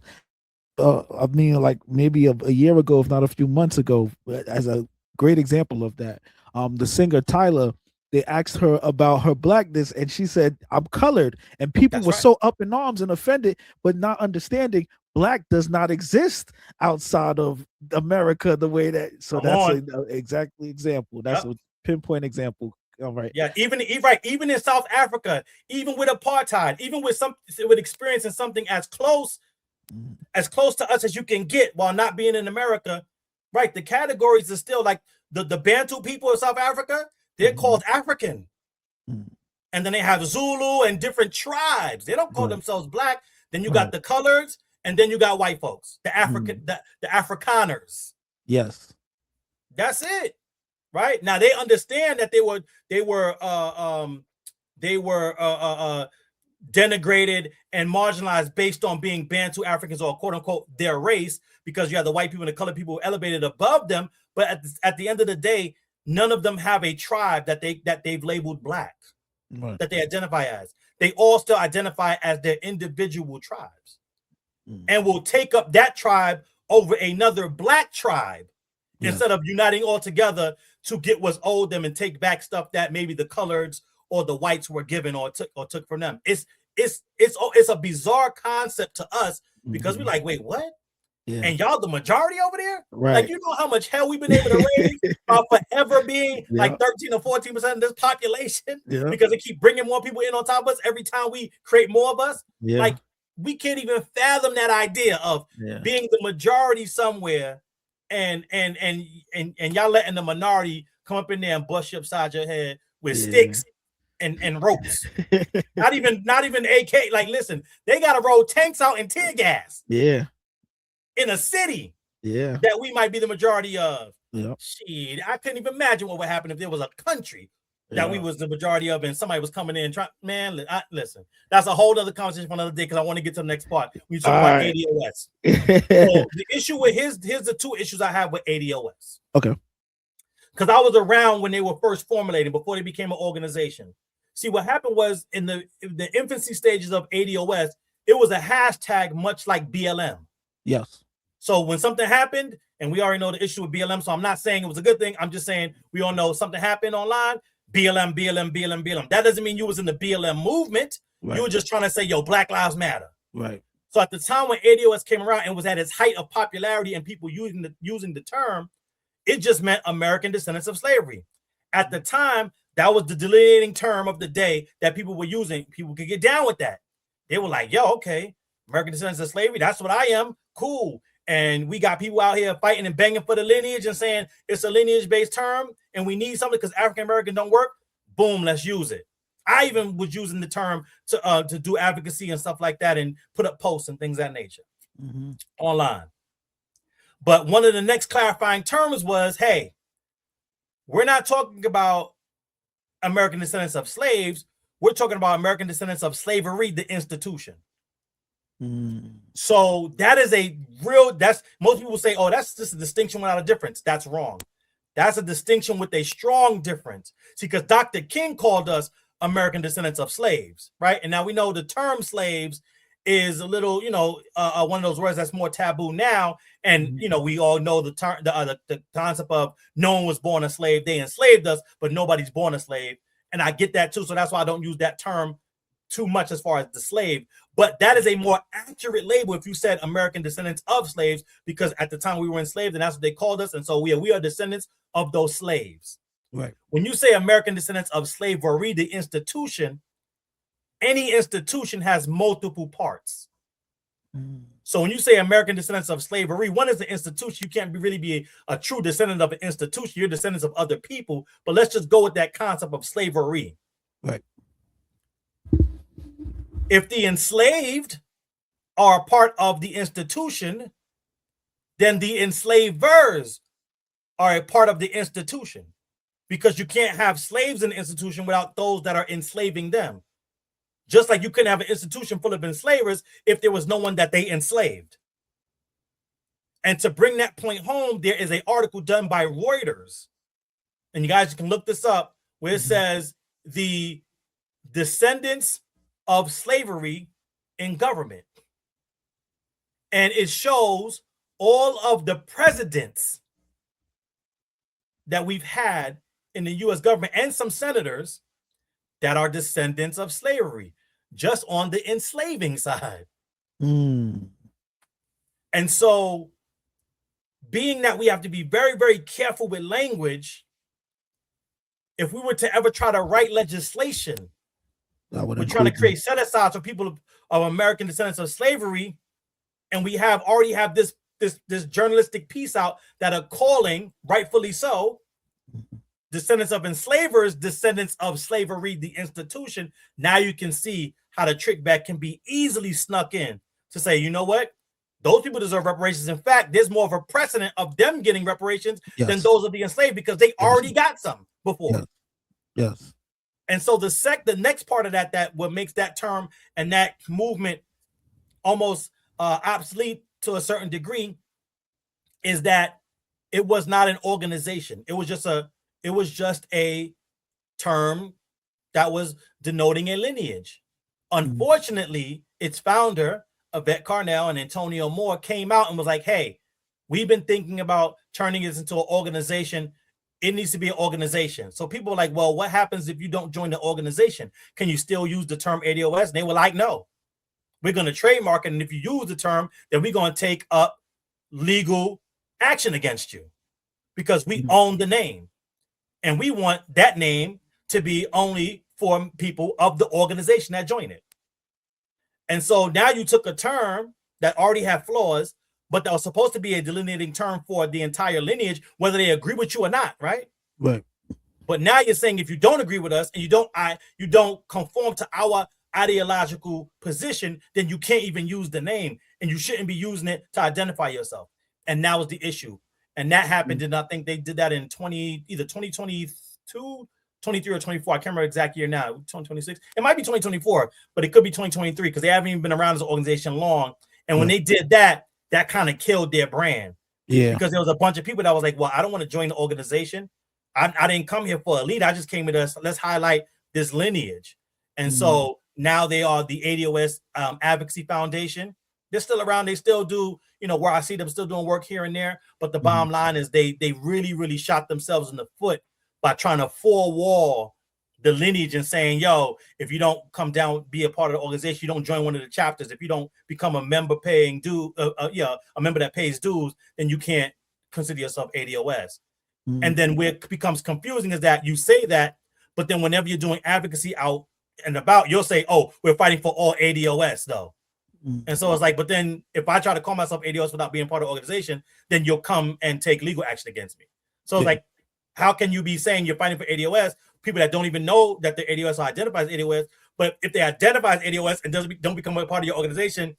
mean, like maybe a year ago, if not a few months ago, as a great example of that, the singer Tyler, they asked her about her Blackness, and she said, "I'm colored," and people were so up in arms and offended, but not understanding Black does not exist outside of America the way that. So that's an exactly example. That's a pinpoint example. All right. Yeah, even in South Africa, even with apartheid, even with experiencing something as close to us as you can get while not being in America, right? The categories are still like the Bantu people of South Africa, they're called African. And then they have Zulu and different tribes. They don't call themselves Black. Then you got the coloreds, and then you got white folks, the Afrikaners. Yes. That's it. Right now, they understand that they were denigrated and marginalized based on being Bantu Africans or quote unquote their race, because you have the white people and the colored people elevated above them. But at the end of the day, none of them have a tribe that they've labeled Black, that they identify as. They all still identify as their individual tribes, and will take up that tribe over another Black tribe instead of uniting all together to get what's owed them and take back stuff that maybe the coloreds or the whites were given or took from them. It's a bizarre concept to us because we're like, wait, what? Yeah. And y'all the majority over there? Right. Like, you know how much hell we've been able to raise by forever being like 13 or 14% of this population because they keep bringing more people in on top of us every time we create more of us. Like, we can't even fathom that idea of being the majority somewhere and y'all letting the minority come up in there and bust you upside your head with sticks and ropes. not even AK. Like, listen, they gotta roll tanks out and tear gas. In a city that we might be the majority of. Shit, I couldn't even imagine what would happen if there was a country that we was the majority of and somebody was coming in trying. Man, listen, that's a whole other conversation for another day because I want to get to the next part. We talk about ADOS. So the issue with here's the two issues I have with ADOS. Okay. Because I was around when they were first formulating before they became an organization. See, what happened was in the infancy stages of ADOS, it was a hashtag much like BLM. Yes. So when something happened, and we already know the issue with BLM, so I'm not saying it was a good thing. I'm just saying we all know something happened online. BLM. That doesn't mean you was in the BLM movement. You were just trying to say, yo, Black Lives Matter. Right. So at the time when ADOS came around and was at its height of popularity and people using the term, it just meant American descendants of slavery. At the time, that was the delineating term of the day that people were using. People could get down with that. They were like, yo, okay, American descendants of slavery, that's what I am. Cool. And we got people out here fighting and banging for the lineage and saying it's a lineage-based term and we need something because African-American don't work. Boom, let's use it. I even was using the term to do advocacy and stuff like that and put up posts and things of that nature online. But one of the next clarifying terms was, hey, we're not talking about American descendants of slaves. We're talking about American descendants of slavery, the institution. So that is most people say, oh, that's just a distinction without a difference. That's wrong. That's a distinction with a strong difference. See, because Dr. King called us American descendants of slaves, right? And now we know the term slaves is a little, one of those words that's more taboo now. And, we all know the term, the concept of no one was born a slave. They enslaved us, but nobody's born a slave. And I get that too. So that's why I don't use that term too much as far as the slave. But that is a more accurate label if you said American descendants of slaves, because at the time we were enslaved and that's what they called us. And so we are descendants of those slaves. Right. When you say American descendants of slavery, the institution, any institution has multiple parts. So when you say American descendants of slavery, one is the institution. You can't really be a true descendant of an institution. You're descendants of other people. But let's just go with that concept of slavery. Right. If the enslaved are a part of the institution, then the enslavers are a part of the institution, because you can't have slaves in the institution without those that are enslaving them. Just like you couldn't have an institution full of enslavers if there was no one that they enslaved. And to bring that point home, there is an article done by Reuters, and you guys can look this up, where it says the descendants of slavery in government. And it shows all of the presidents that we've had in the U.S. government and some senators that are descendants of slavery, just on the enslaving side. And so, being that we have to be very, very careful with language, if we were to ever try to write legislation, we're trying to create set-asides for people of American descendants of slavery, and we already have this journalistic piece out that are calling, rightfully so, descendants of enslavers, descendants of slavery, the institution. Now you can see how the trick back can be easily snuck in to say, you know what? Those people deserve reparations. In fact, there's more of a precedent of them getting reparations than those of the enslaved, because they already got some before. Yes. And so the next part of that what makes that term and that movement almost obsolete to a certain degree is that it was not an organization. It was just a term that was denoting a lineage. Unfortunately, its founder, Yvette Carnell and Antonio Moore, came out and was like, hey, we've been thinking about turning this into an organization. It needs to be an organization. So people were like, well, what happens if you don't join the organization? Can you still use the term ADOS? And they were like, no, we're going to trademark it. And if you use the term, then we're going to take up legal action against you, because we own the name. And we want that name to be only for people of the organization that join it. And so now you took a term that already had flaws, but that was supposed to be a delineating term for the entire lineage, whether they agree with you or not, right? Right. But now you're saying if you don't agree with us and you don't conform to our ideological position, then you can't even use the name, and you shouldn't be using it to identify yourself. And that was the issue. And that happened, and I think they did that in either 2022, 23 or 24. I can't remember the exact year now. 2026. It might be 2024, but it could be 2023, because they haven't even been around as an organization long. And when they did that, that kind of killed their brand. Yeah. Because there was a bunch of people that was like, well, I don't want to join the organization. I didn't come here for a lead. I just came with us. Let's highlight this lineage. And so now they are the ADOS Advocacy Foundation. They're still around. They still do, where I see them still doing work here and there. But the bottom line is they really, really shot themselves in the foot by trying to wall the lineage and saying, yo, if you don't come down, be a part of the organization, you don't join one of the chapters, if you don't become a member paying a member that pays dues, then you can't consider yourself ADOS. And then where it becomes confusing is that you say that, but then whenever you're doing advocacy out and about, you'll say, oh, we're fighting for all ADOS though. And so it's like, but then if I try to call myself ADOS without being part of the organization, then you'll come and take legal action against me. So it's like, how can you be saying you're fighting for ADOS, people that don't even know that they're ADOS or identify as ADOS, but if they identify as ADOS and don't become a part of your organization,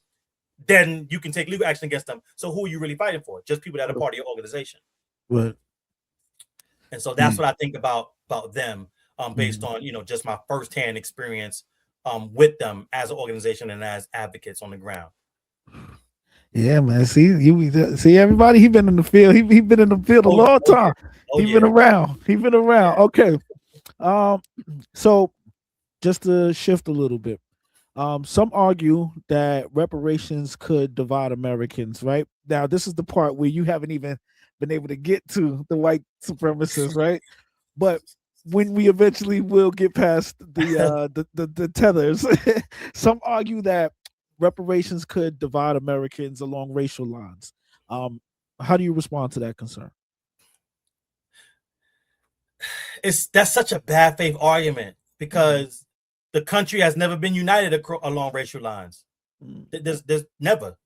then you can take legal action against them. So who are you really fighting for? Just people that are part of your organization. Right. And so that's what I think about them, based on, just my firsthand experience with them as an organization and as advocates on the ground. Yeah, man. See everybody. He been in the field. He been in the field a long time. Oh, He been around. He been around. Okay. So just to shift a little bit, some argue that reparations could divide Americans. Right now, this is the part where you haven't even been able to get to the white supremacists, right? But when we eventually will get past the tethers, some argue that reparations could divide Americans along racial lines. How do you respond to that concern? That's such a bad faith argument because the country has never been united along racial lines. There's never.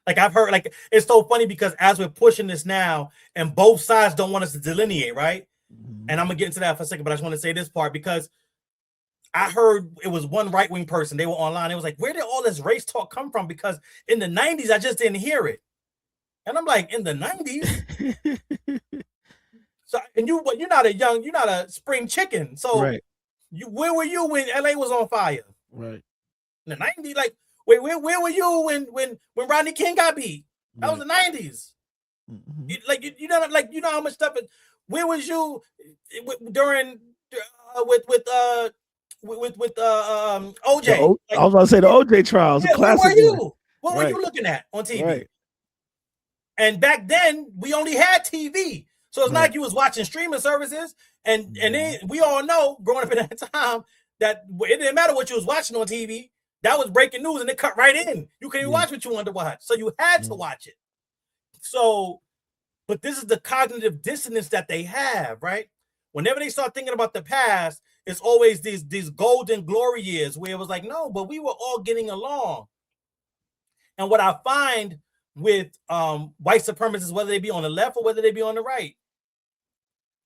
Like I've heard, like it's so funny because as we're pushing this now, and both sides don't want us to delineate, right? And I'm gonna get into that for a second, but I just want to say this part because I heard it was one right-wing person. They were online. It was like, where did all this race talk come from? Because in the 90s, I just didn't hear it. And I'm like, in the 90s? So, and you're not a spring chicken. So right. Where were you when LA was on fire? Right. In the 90s, like where were you when Rodney King got beat? That was the 90s. You know how much stuff. Where was you during with OJ? I was about to say the OJ trials. Yeah, where were you? What were you looking at on TV? Right. And back then we only had TV, so it's not like you was watching streaming services. And then we all know, growing up at that time, that it didn't matter what you was watching on TV. That was breaking news, and it cut right in. You couldn't even watch what you wanted to watch, so you had to watch it. So, but this is the cognitive dissonance that they have, right? Whenever they start thinking about the past, it's always these golden glory years where it was like, no, but we were all getting along. And what I find with white supremacists, whether they be on the left or whether they be on the right,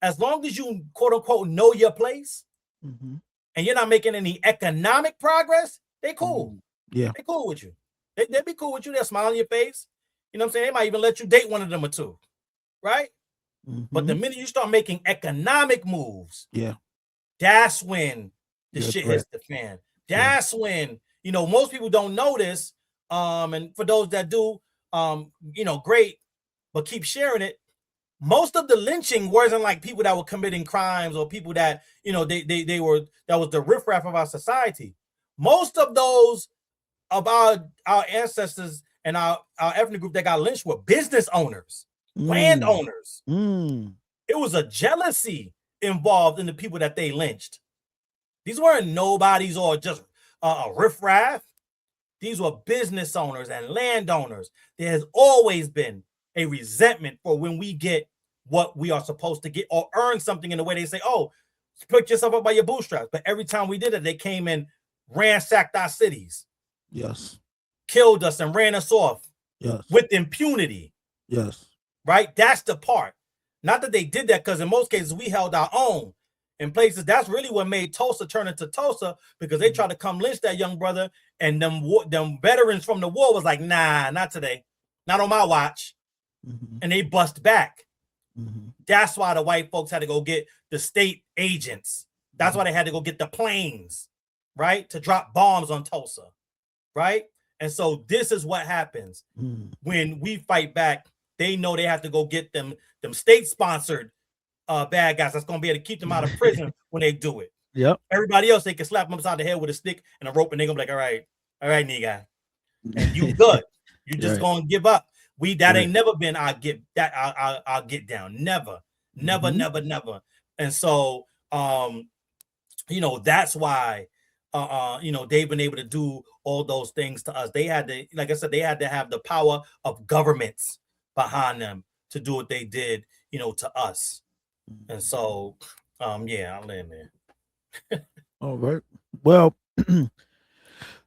as long as you quote unquote know your place and you're not making any economic progress, they cool. Yeah, they cool with you. They'll be cool with you. They'll smile on your face. You know what I'm saying? They might even let you date one of them or two, right? But the minute you start making economic moves, that's when the shit hits the fan. That's when, you know, most people don't know this. And for those that do, you know, great, but keep sharing it. Most of the lynching wasn't like people that were committing crimes or people that, you know, they were, that was the riffraff of our society. Most of those of our ancestors and our ethnic group that got lynched were business owners, landowners. It was a jealousy involved in the people that they lynched. These weren't nobodies or just a riffraff. These were business owners and landowners. There has always been a resentment for when we get what we are supposed to get or earn something in the way they say, oh, pick yourself up by your bootstraps. But every time we did it, they came and ransacked our cities. Yes. Killed us and ran us off. Yes. With impunity. Yes. Right? That's the part. Not that they did that, because in most cases we held our own in places. That's really what made Tulsa turn into Tulsa, because they tried to come lynch that young brother, and them veterans from the war was like, nah, not today, not on my watch. And they bust back. That's why the white folks had to go get the state agents. That's why they had to go get the planes, right, to drop bombs on Tulsa, right? And so this is what happens when we fight back. They know they have to go get them state-sponsored bad guys that's going to be able to keep them out of prison when they do it. Yep. Everybody else, they can slap them upside the head with a stick and a rope, and they're going to be like, all right, nigga. And you good. You just going to give up. That ain't never been our get down. Never. And so, you know, that's why, you know, they've been able to do all those things to us. They had to, like I said, they had to have the power of governments behind them to do what they did, you know, to us. And so, yeah, I'll land there. All right. Well,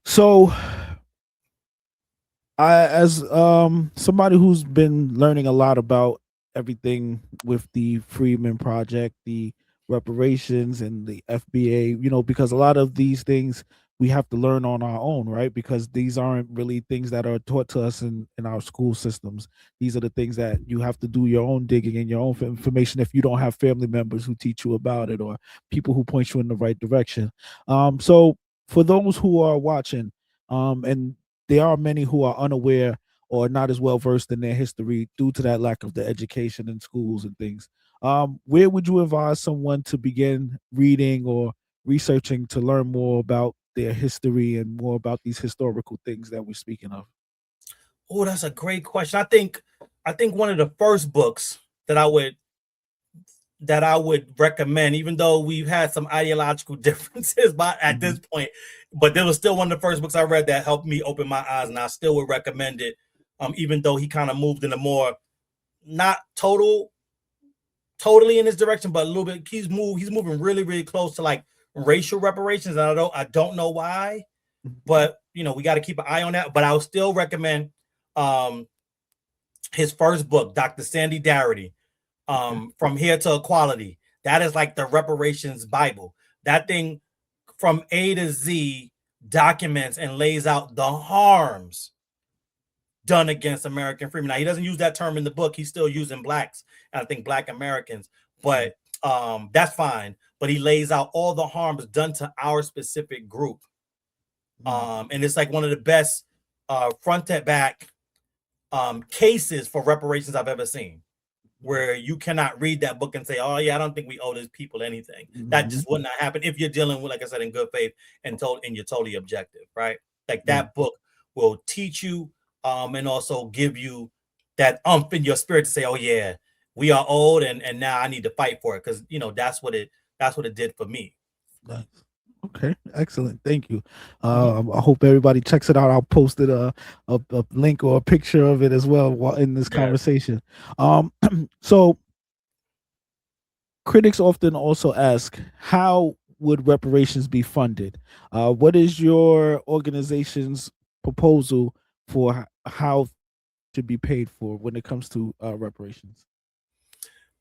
so as somebody who's been learning a lot about everything with the Freedmen Project, the reparations, and the FBA, you know, because a lot of these things we have to learn on our own, right? Because these aren't really things that are taught to us in our school systems. These are the things that you have to do your own digging and your own information if you don't have family members who teach you about it or people who point you in the right direction. So for those who are watching, and there are many who are unaware or not as well versed in their history due to that lack of the education in schools and things. Where would you advise someone to begin reading or researching to learn more about their history and more about these historical things that we're speaking of? Oh, that's a great question. I think one of the first books that I would recommend, even though we've had some ideological differences at this point, but there was still one of the first books I read that helped me open my eyes, and I still would recommend it. Even though he kind of moved in a more not totally in this direction, but a little bit. He's moving really, really close to like racial reparations. And I don't know why, but we got to keep an eye on that. But I would still recommend his first book, Dr. Sandy Darity, From Here to Equality. That is like the reparations Bible. That thing from A to Z documents and lays out the harms done against American freemen. Now, he doesn't use that term in the book. He's still using blacks, and I think Black Americans, but that's fine. But he lays out all the harms done to our specific group. And it's like one of the best front to back cases for reparations I've ever seen, where you cannot read that book and say, oh yeah, I don't think we owe these people anything. That just would not happen if you're dealing with, like I said, in good faith and you're totally objective, right? Like that book will teach you and also give you that in your spirit to say, oh yeah, we are old and now I need to fight for it, because that's what it did for me. Nice. Okay, excellent. Thank you. I hope everybody checks it out. I'll post it a link or a picture of it as well while in this conversation. So critics often also ask, how would reparations be funded? What is your organization's proposal for how to be paid for when it comes to reparations?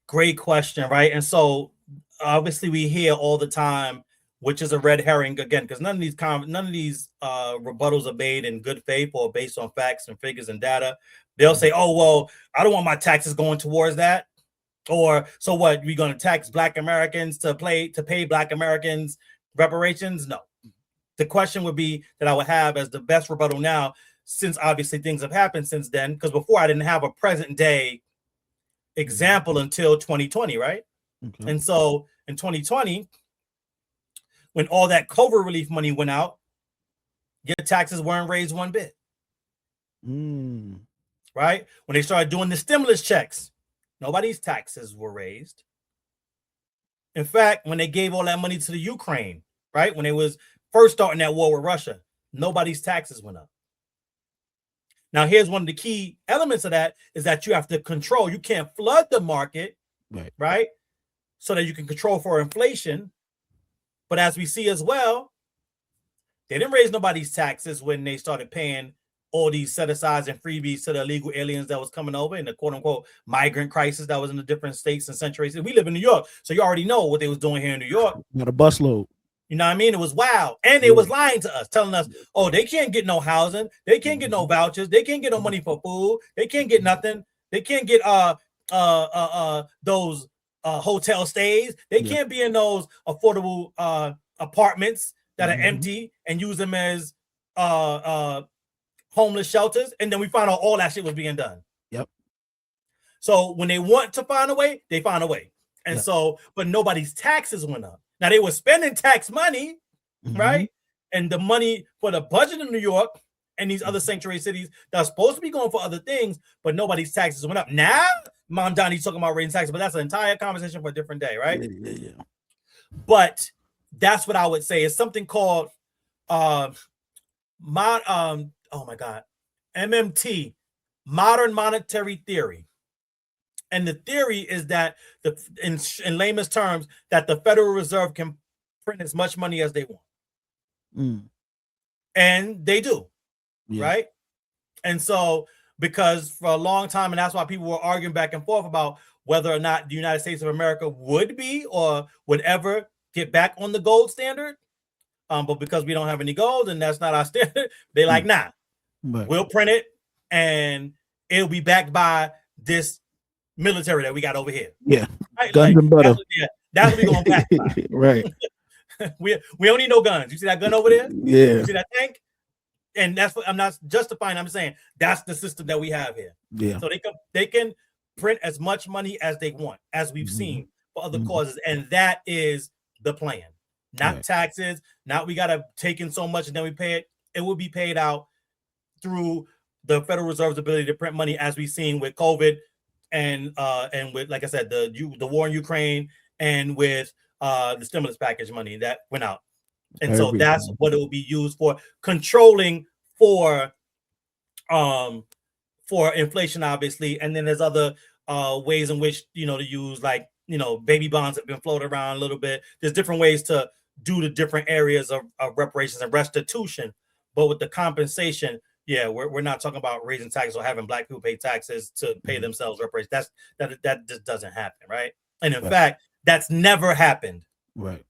Great question, right? And so obviously we hear all the time, which is a red herring again, because none of these rebuttals are made in good faith or based on facts and figures and data. They'll say, oh, well, I don't want my taxes going towards that. Or so what, we going to tax Black Americans to pay Black Americans reparations? No. The question would be that I would have as the best rebuttal now, since obviously things have happened since then, because before I didn't have a present day example until 2020, right? Okay. And so in 2020, when all that COVID relief money went out, your taxes weren't raised one bit. Right? When they started doing the stimulus checks, nobody's taxes were raised. In fact, when they gave all that money to the Ukraine, right? When they was first starting that war with Russia, nobody's taxes went up. Now, here's one of the key elements of that is that you have to control. You can't flood the market, right? So that you can control for inflation. But as we see as well, they didn't raise nobody's taxes when they started paying all these set-asides and freebies to the illegal aliens that was coming over in the quote-unquote migrant crisis that was in the different states and centuries. We live in New York, so you already know what they was doing here in New York. Got a busload. You know what I mean? It was wild. And they was lying to us, telling us, oh, they can't get no housing. They can't get no vouchers. They can't get no money for food. They can't get nothing. They can't get those hotel stays. They can't be in those affordable apartments that are empty and use them as homeless shelters. And then we found out all that shit was being done. Yep. So when they want to find a way, they find a way. And so, but nobody's taxes went up. Now they were spending tax money, right? And the money for the budget in New York and these other sanctuary cities that's supposed to be going for other things, but nobody's taxes went up. Now, Mom Donnie's talking about raising taxes, but that's an entire conversation for a different day, right? Yeah. But that's what I would say. It's something called MMT, Modern Monetary Theory. And the theory is that in layman's terms, that the Federal Reserve can print as much money as they want. And they do, right? And so, because for a long time, and that's why people were arguing back and forth about whether or not the United States of America would be or would ever get back on the gold standard. But because we don't have any gold and that's not our standard, they're like, nah, we'll print it and it'll be backed by this military that we got over here. Yeah. Right? Guns and butter. That's what we're going to back by. Right. We don't need no guns. You see that gun over there? Yeah. You see that tank? and that's what I'm not justifying. I'm saying that's the system that we have here. Yeah. So they can print as much money as they want, as we've seen for other causes, and that is the plan. Not taxes. Not we got to take in so much and then we pay it. It will be paid out through the Federal Reserve's ability to print money, as we've seen with COVID and with, like I said, the war in Ukraine, and with the stimulus package money that went out. And so that's what it will be used for, controlling for inflation, obviously. And then there's other ways in which, to use, like, baby bonds have been floated around a little bit. There's different ways to do the different areas of reparations and restitution. But with the compensation, we're not talking about raising taxes or having black people pay taxes to pay themselves reparations. That just doesn't happen, right? And in fact, that's never happened. Right.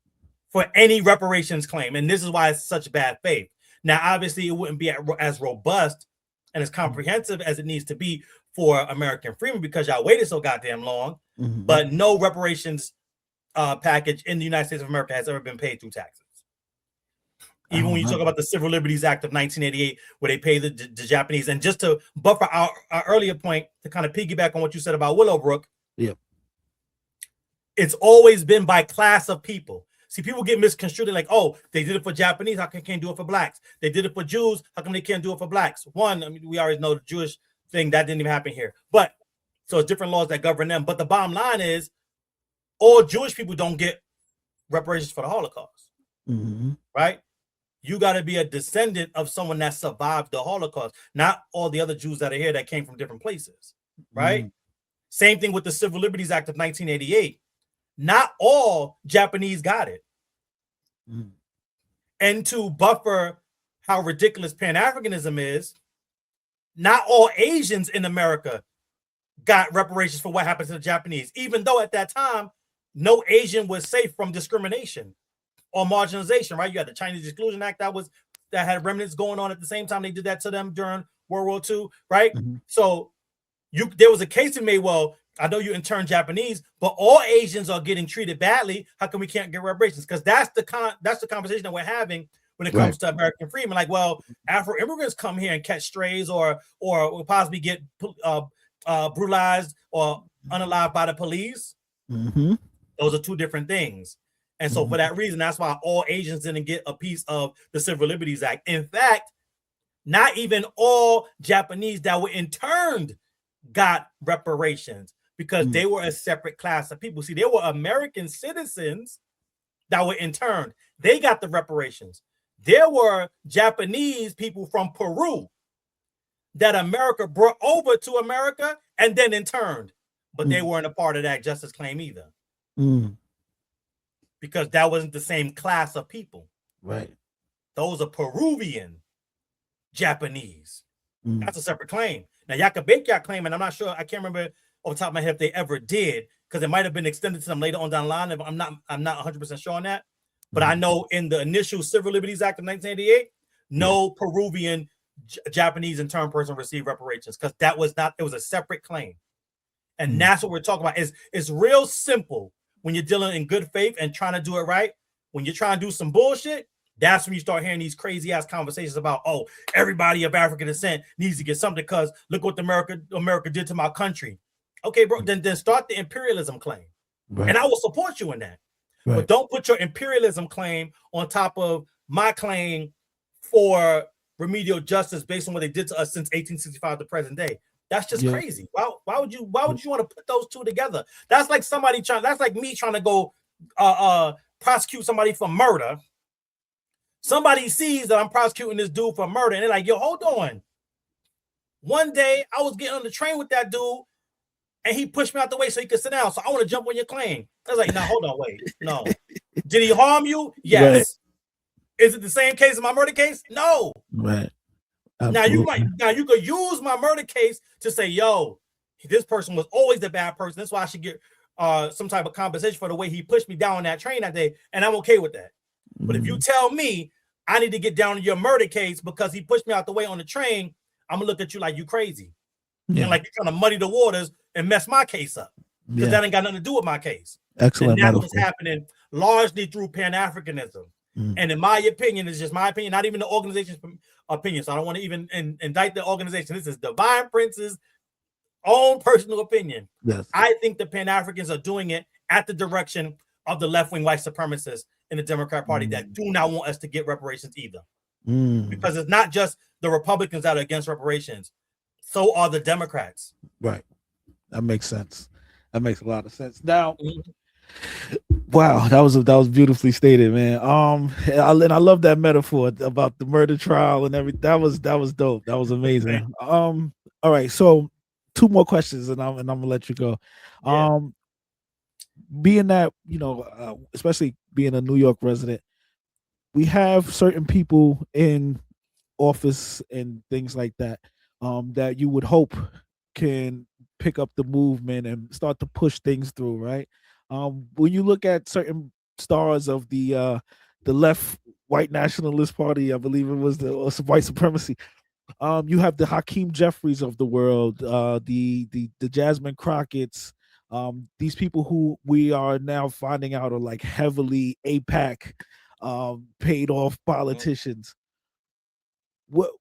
For any reparations claim. And this is why it's such bad faith. Now, obviously, it wouldn't be as robust and as comprehensive as it needs to be for American freedom, because y'all waited so goddamn long. But no reparations package in the United States of America has ever been paid through taxes. Even when you talk about the Civil Liberties Act of 1988, where they pay the Japanese. And just to buffer our earlier point, to kind of piggyback on what you said about Willowbrook, it's always been by class of people. See, people get misconstrued. Like, oh, they did it for Japanese. How come they can't do it for blacks? They did it for Jews. How come they can't do it for blacks? One, I mean, we already know the Jewish thing, that didn't even happen here. But so it's different laws that govern them. But the bottom line is, all Jewish people don't get reparations for the Holocaust, right? You got to be a descendant of someone that survived the Holocaust, not all the other Jews that are here that came from different places, right? Same thing with the Civil Liberties Act of 1988. Not all Japanese got it. And to buffer how ridiculous Pan-Africanism is, not all Asians in America got reparations for what happened to the Japanese, even though at that time, no Asian was safe from discrimination or marginalization, right? You had the Chinese Exclusion Act that had remnants going on at the same time they did that to them during World War II, right? So there was a case to made, well, I know you intern Japanese, but all Asians are getting treated badly. How come we can't get reparations? Because that's the conversation that we're having when it comes to American freedom. Like, well, Afro immigrants come here and catch strays, or will possibly get brutalized or unalived by the police. Those are two different things. And so for that reason, that's why all Asians didn't get a piece of the Civil Liberties Act. In fact, not even all Japanese that were interned got reparations, because they were a separate class of people. See, there were American citizens that were interned. They got the reparations. There were Japanese people from Peru that America brought over to America and then interned, but they weren't a part of that justice claim either. Because that wasn't the same class of people. Right. Those are Peruvian Japanese. That's a separate claim. Now, y'all can make y'all claim, and I'm not sure, I can't remember off the top of my head if they ever did, because it might have been extended to them later on down the line. I'm not 100% sure on that. But I know in the initial Civil Liberties Act of 1988, no Peruvian Japanese interned person received reparations, because it was a separate claim. And that's what we're talking about. It's real simple when you're dealing in good faith and trying to do it right. When you're trying to do some bullshit, that's when you start hearing these crazy ass conversations about, oh, everybody of African descent needs to get something because look what America did to my country. Okay, bro, then start the imperialism claim. And I will support you in that. But don't put your imperialism claim on top of my claim for remedial justice based on what they did to us since 1865 to present day. That's just crazy. Why would you want to put those two together? That's like that's like me trying to go prosecute somebody for murder. Somebody sees that I'm prosecuting this dude for murder, and they're like, yo, hold on. One day I was getting on the train with that dude, and he pushed me out the way so he could sit down. So I want to jump on your claim. I was like, no, hold on, wait. No. Did he harm you? Yes. Right. Is it the same case as my murder case? No. Right. Now you could use my murder case to say, yo, this person was always the bad person. That's why I should get some type of compensation for the way he pushed me down on that train that day, and I'm okay with that. But if you tell me I need to get down on your murder case because he pushed me out the way on the train, I'm gonna look at you like you crazy. And like you're trying to muddy the waters and mess my case up. Because that ain't got nothing to do with my case. Excellent. And that's what's happening largely through Pan-Africanism. And in my opinion, it's just my opinion, not even the organization's opinion. So I don't want to even indict the organization. This is Devine Prince's own personal opinion. Yes. I think the Pan-Africans are doing it at the direction of the left-wing white supremacists in the Democrat Party that do not want us to get reparations either. Because it's not just the Republicans that are against reparations. So are the Democrats. Right. That makes sense. That makes a lot of sense. Now, wow, that was beautifully stated, man. And I love that metaphor about the murder trial and everything. That was dope. That was amazing. All right, so 2 more questions, and I'm gonna let you go. Yeah. Being that especially being a New York resident, we have certain people in office and things like that that you would hope can pick up the movement and start to push things through, right? When you look at certain stars of the left white nationalist party, I believe it was the white supremacy. You have the Hakeem Jeffries of the world, the Jasmine Crockett's, these people who we are now finding out are like heavily APAC paid off politicians. What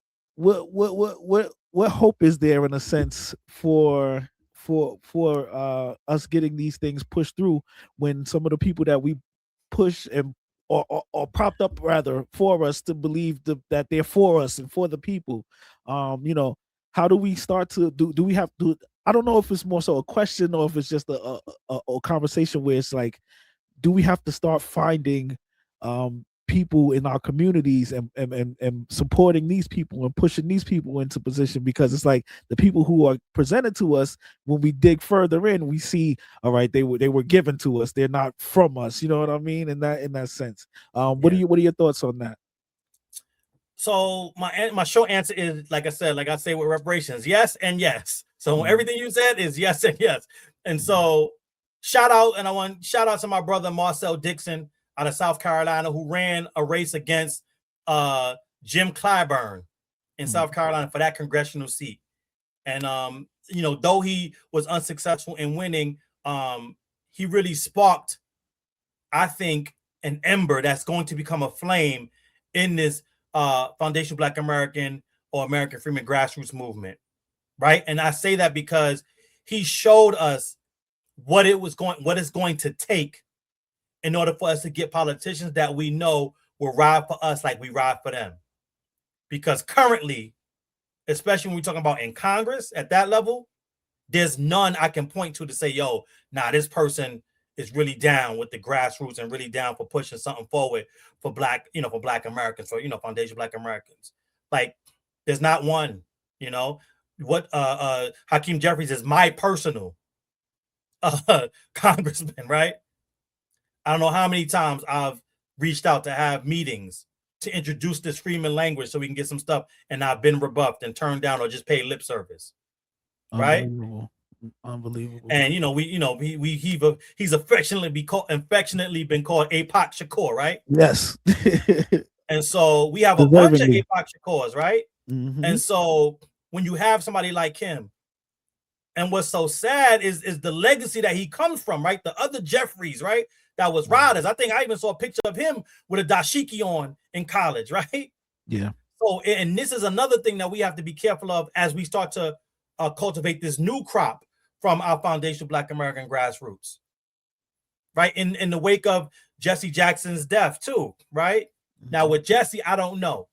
hope is there in a sense for us getting these things pushed through when some of the people that we push and or propped up rather for us to believe that they're for us and for the people, how do we start to do we have to, I don't know if it's more so a question or if it's just a conversation where it's like, do we have to start finding people in our communities and supporting these people and pushing these people into position, because it's like the people who are presented to us, when we dig further in, we see, all right, they were given to us, they're not from us, you know what I mean, in that sense. What are your thoughts on that? So my short answer is, like I say with reparations, yes and yes. So everything you said is yes and yes. And so shout out to my brother Marcel Dixon out of South Carolina, who ran a race against Jim Clyburn in South Carolina for that congressional seat. And though he was unsuccessful in winning, he really sparked, I think, an ember that's going to become a flame in this Foundation Black American or American Freeman grassroots movement, right? And I say that because he showed us what it's going to take in order for us to get politicians that we know will ride for us like we ride for them. Because currently, especially when we're talking about in Congress at that level, there's none I can point to say, yo, this person is really down with the grassroots and really down for pushing something forward for Black Americans, for, Foundation Black Americans. Like, there's not one, what Hakeem Jeffries is my personal congressman, right? I don't know how many times I've reached out to have meetings to introduce this Freeman language so we can get some stuff, and I've been rebuffed and turned down or just paid lip service. Right? Unbelievable. And he's affectionately been called APOC Shakur, right? Yes. And so we have a bunch of APOC Shakurs, right? And so when you have somebody like him, and what's so sad is the legacy that he comes from, right? The other Jeffries, right? That was riders. I think I even saw a picture of him with a dashiki on in college, right? Yeah. So, and this is another thing that we have to be careful of as we start to cultivate this new crop from our Foundation Black American grassroots, right? In the wake of Jesse Jackson's death too, right? Now with Jesse, I don't know,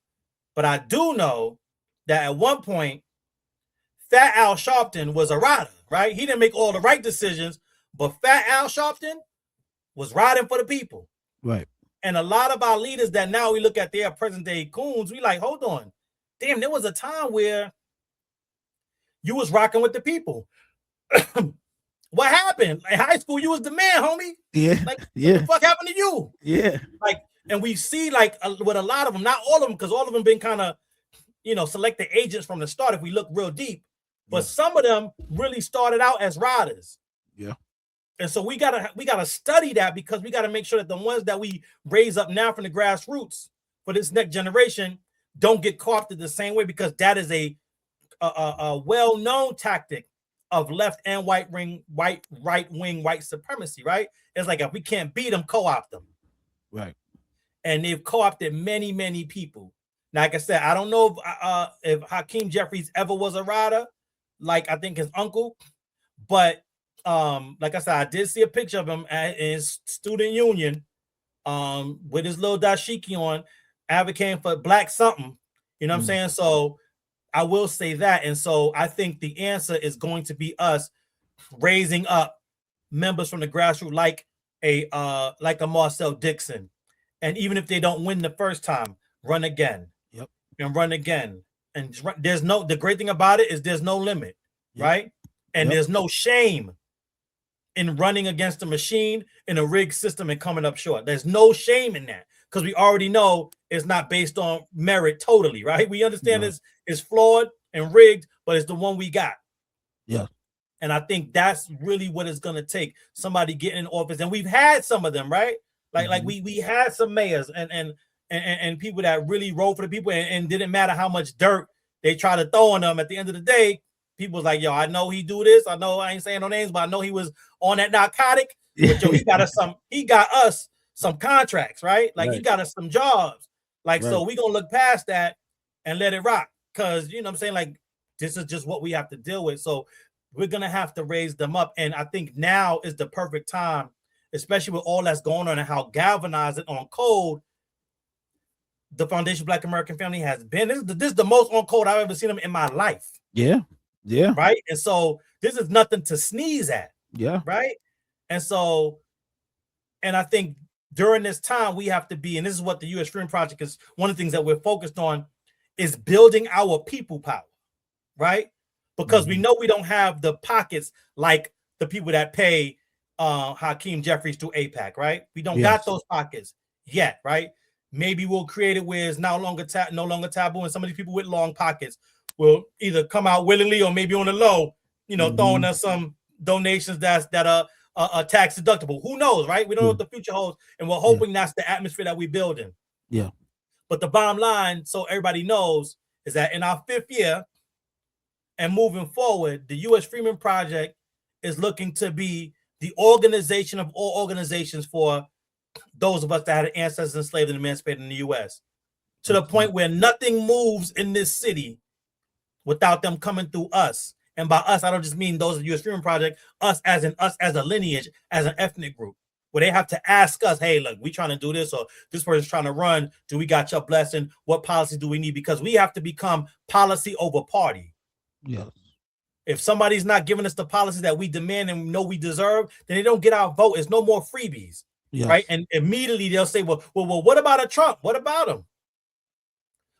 but I do know that at one point, Fat Al Sharpton was a rider, right? He didn't make all the right decisions, but Fat Al Sharpton was riding for the people. Right. And a lot of our leaders that now we look at their present day coons, we like, hold on. Damn, there was a time where you was rocking with the people. What happened? In high school, you was the man, homie. Yeah. Like, yeah. What the fuck happened to you? Yeah. Like, and we see like with a lot of them, not all of them, because all of them been kind of, selected agents from the start if we look real deep. But some of them really started out as riders. Yeah. And so we gotta study that, because we gotta make sure that the ones that we raise up now from the grassroots for this next generation don't get co-opted the same way, because that is a well-known tactic of left and right-wing white supremacy, right? It's like, if we can't beat them, co-opt them. Right. and they've co-opted many, many people. Like I said, I don't know if Hakeem Jeffries ever was a rider, like I think his uncle, but like I said, I did see a picture of him at his student union with his little dashiki on, advocating for black something. You know what I'm saying? So I will say that. And so I think the answer is going to be us raising up members from the grassroots like a Marcel Dixon. And even if they don't win the first time, run again. Yep. And run again. And the great thing about it is there's no limit, right? And there's no shame in running against a machine in a rigged system and coming up short. There's no shame in that, because we already know it's not based on merit totally, right? We understand it's flawed and rigged, but it's the one we got. Yeah. And I think that's really what it's going to take. Somebody getting in office. And we've had some of them, right? Like we had some mayors and people that really rode for the people, and didn't matter how much dirt they try to throw on them. At the end of the day, people was like, yo, I know he do this. I know I ain't saying no names, but I know he was on that narcotic. But yo, he got us some contracts, right? Like he got us some jobs. Like, so we gonna look past that and let it rock. Cause you know what I'm saying? Like, this is just what we have to deal with. So we're gonna have to raise them up. And I think now is the perfect time, especially with all that's going on and how galvanized on code the Foundation Black American Family has been. This is the most on code I've ever seen them in my life. Yeah. Yeah. Right. And so this is nothing to sneeze at. Yeah. Right. And so, and I think during this time we have to be, and this is what the U.S. Freedom Project is, one of the things that we're focused on is building our people power. Right. Because we know we don't have the pockets like the people that pay Hakeem Jeffries through AIPAC. Right. We don't got those pockets yet. Right. Maybe we'll create it where it's no longer taboo, and some of these people with long pockets will either come out willingly or maybe on the low, you know, throwing us some donations that are tax deductible. Who knows, right? We don't know what the future holds, and we're hoping that's the atmosphere that we build in. Yeah. But the bottom line, so everybody knows, is that in our 5th year and moving forward, the U.S. Freedom Project is looking to be the organization of all organizations for those of us that had ancestors enslaved and emancipated in the U.S. to the point where nothing moves in this city without them coming through us. And by us, I don't just mean those of the U.S. Freedom Project, us as a lineage, as an ethnic group, where they have to ask us, hey, look, we trying to do this, or this person's trying to run. Do we got your blessing? What policy do we need? Because we have to become policy over party. Yes. If somebody's not giving us the policy that we demand and know we deserve, then they don't get our vote. It's no more freebies. Yes. Right. And immediately they'll say, well, what about a Trump? What about him?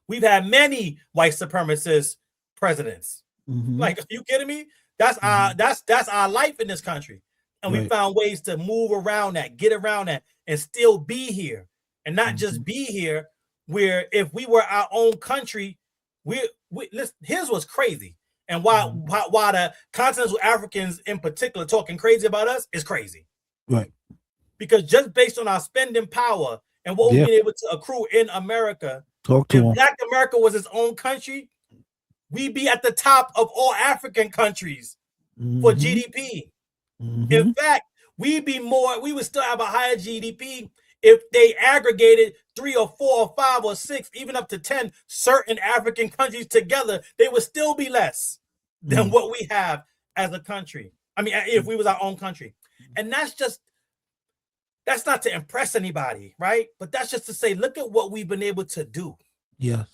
We've had many white supremacist presidents. Like, are you kidding me? That's our life in this country. And we found ways to move around that, get around that, and still be here. And not just be here, where if we were our own country, here's what's crazy. And why the continental Africans in particular talking crazy about us is crazy. Right. Because just based on our spending power and what we've been able to accrue in America, if Black America was its own country, we'd be at the top of all African countries for GDP. In fact, we would still have a higher GDP if they aggregated 3 or 4 or 5 or 6, even up to 10 certain African countries together. They would still be less than what we have as a country. I mean, if we was our own country. And that's not to impress anybody, right? But that's just to say, look at what we've been able to do. Yes.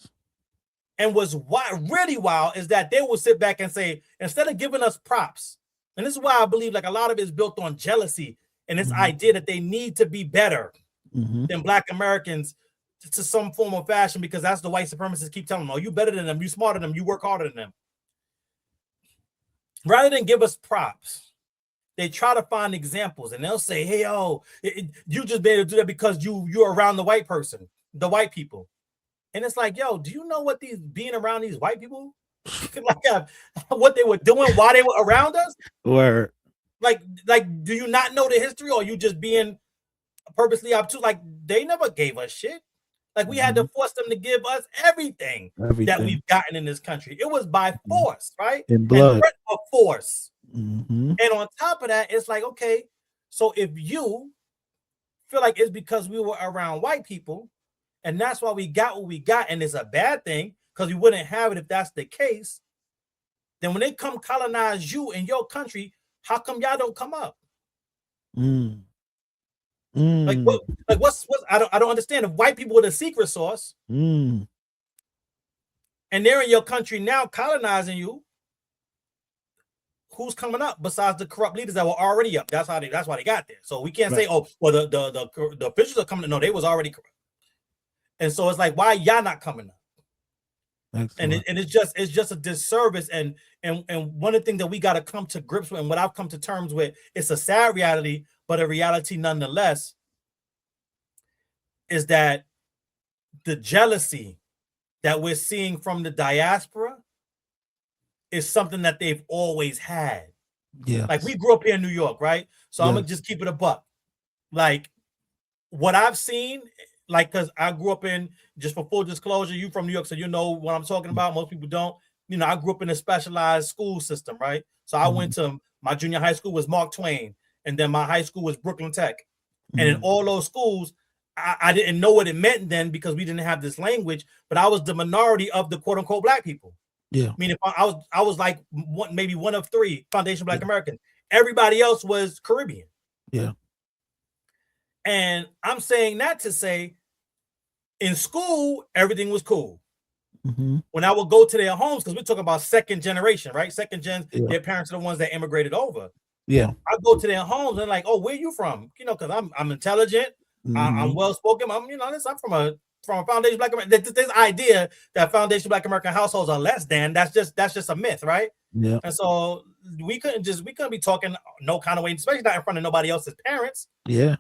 And what's really wild is that they will sit back and say, instead of giving us props, and this is why I believe like a lot of it is built on jealousy and this idea that they need to be better than Black Americans to some form of fashion, because that's the white supremacists keep telling them, oh, you better than them, you smarter than them, you work harder than them. Rather than give us props, they try to find examples, and they'll say, hey, you just be able to do that because you're around the white person, the white people. And it's like, yo, do you know what being around these white people, what they were doing while they were around us? Word. Like, do you not know the history, or you just being purposely obtuse? Like, they never gave us shit. Like, we had to force them to give us everything that we've gotten in this country. It was by force, right? In blood. And threat of force. And on top of that, it's like, okay, so if you feel like it's because we were around white people, And that's why we got what we got. And it's a bad thing because we wouldn't have it if that's the case. Then when they come colonize you in your country, how come y'all don't come up? Like what's I don't understand. If white people were the secret sauce and they're in your country now colonizing you, who's coming up besides the corrupt leaders that were already up? That's why they got there. So we can't say, oh, well, the officials are coming. No, they was already corrupt. And so it's like, why y'all not coming up? Excellent. And it's just a disservice. And one of the things that we got to come to grips with, and what I've come to terms with, it's a sad reality, but a reality nonetheless, is that the jealousy that we're seeing from the diaspora is something that they've always had. Yeah. Like we grew up here in New York, right? So I'm gonna just keep it a buck. Like what I've seen, like, because I grew up in, just for full disclosure, you from New York, so you know what I'm talking about. Most people don't. You know, I grew up in a specialized school system, right? So I went to, my junior high school was Mark Twain, and then my high school was Brooklyn Tech. And in all those schools, I didn't know what it meant then because we didn't have this language, but I was the minority of the quote unquote Black people. Yeah. I mean, if I was like maybe one of three foundation Black Americans. Everybody else was Caribbean. Yeah. And I'm saying that to say, in school, everything was cool. When I would go to their homes, because we're talking about second generation, right? Second gen, their parents are the ones that immigrated over. Yeah. I go to their homes and like, oh, where you from? You know, because I'm intelligent, I'm well spoken. I'm from a foundation Black American. This idea that foundation Black American households are less than, that's just a myth, right? Yeah. And so we couldn't be talking no kind of way, especially not in front of nobody else's parents. Yeah.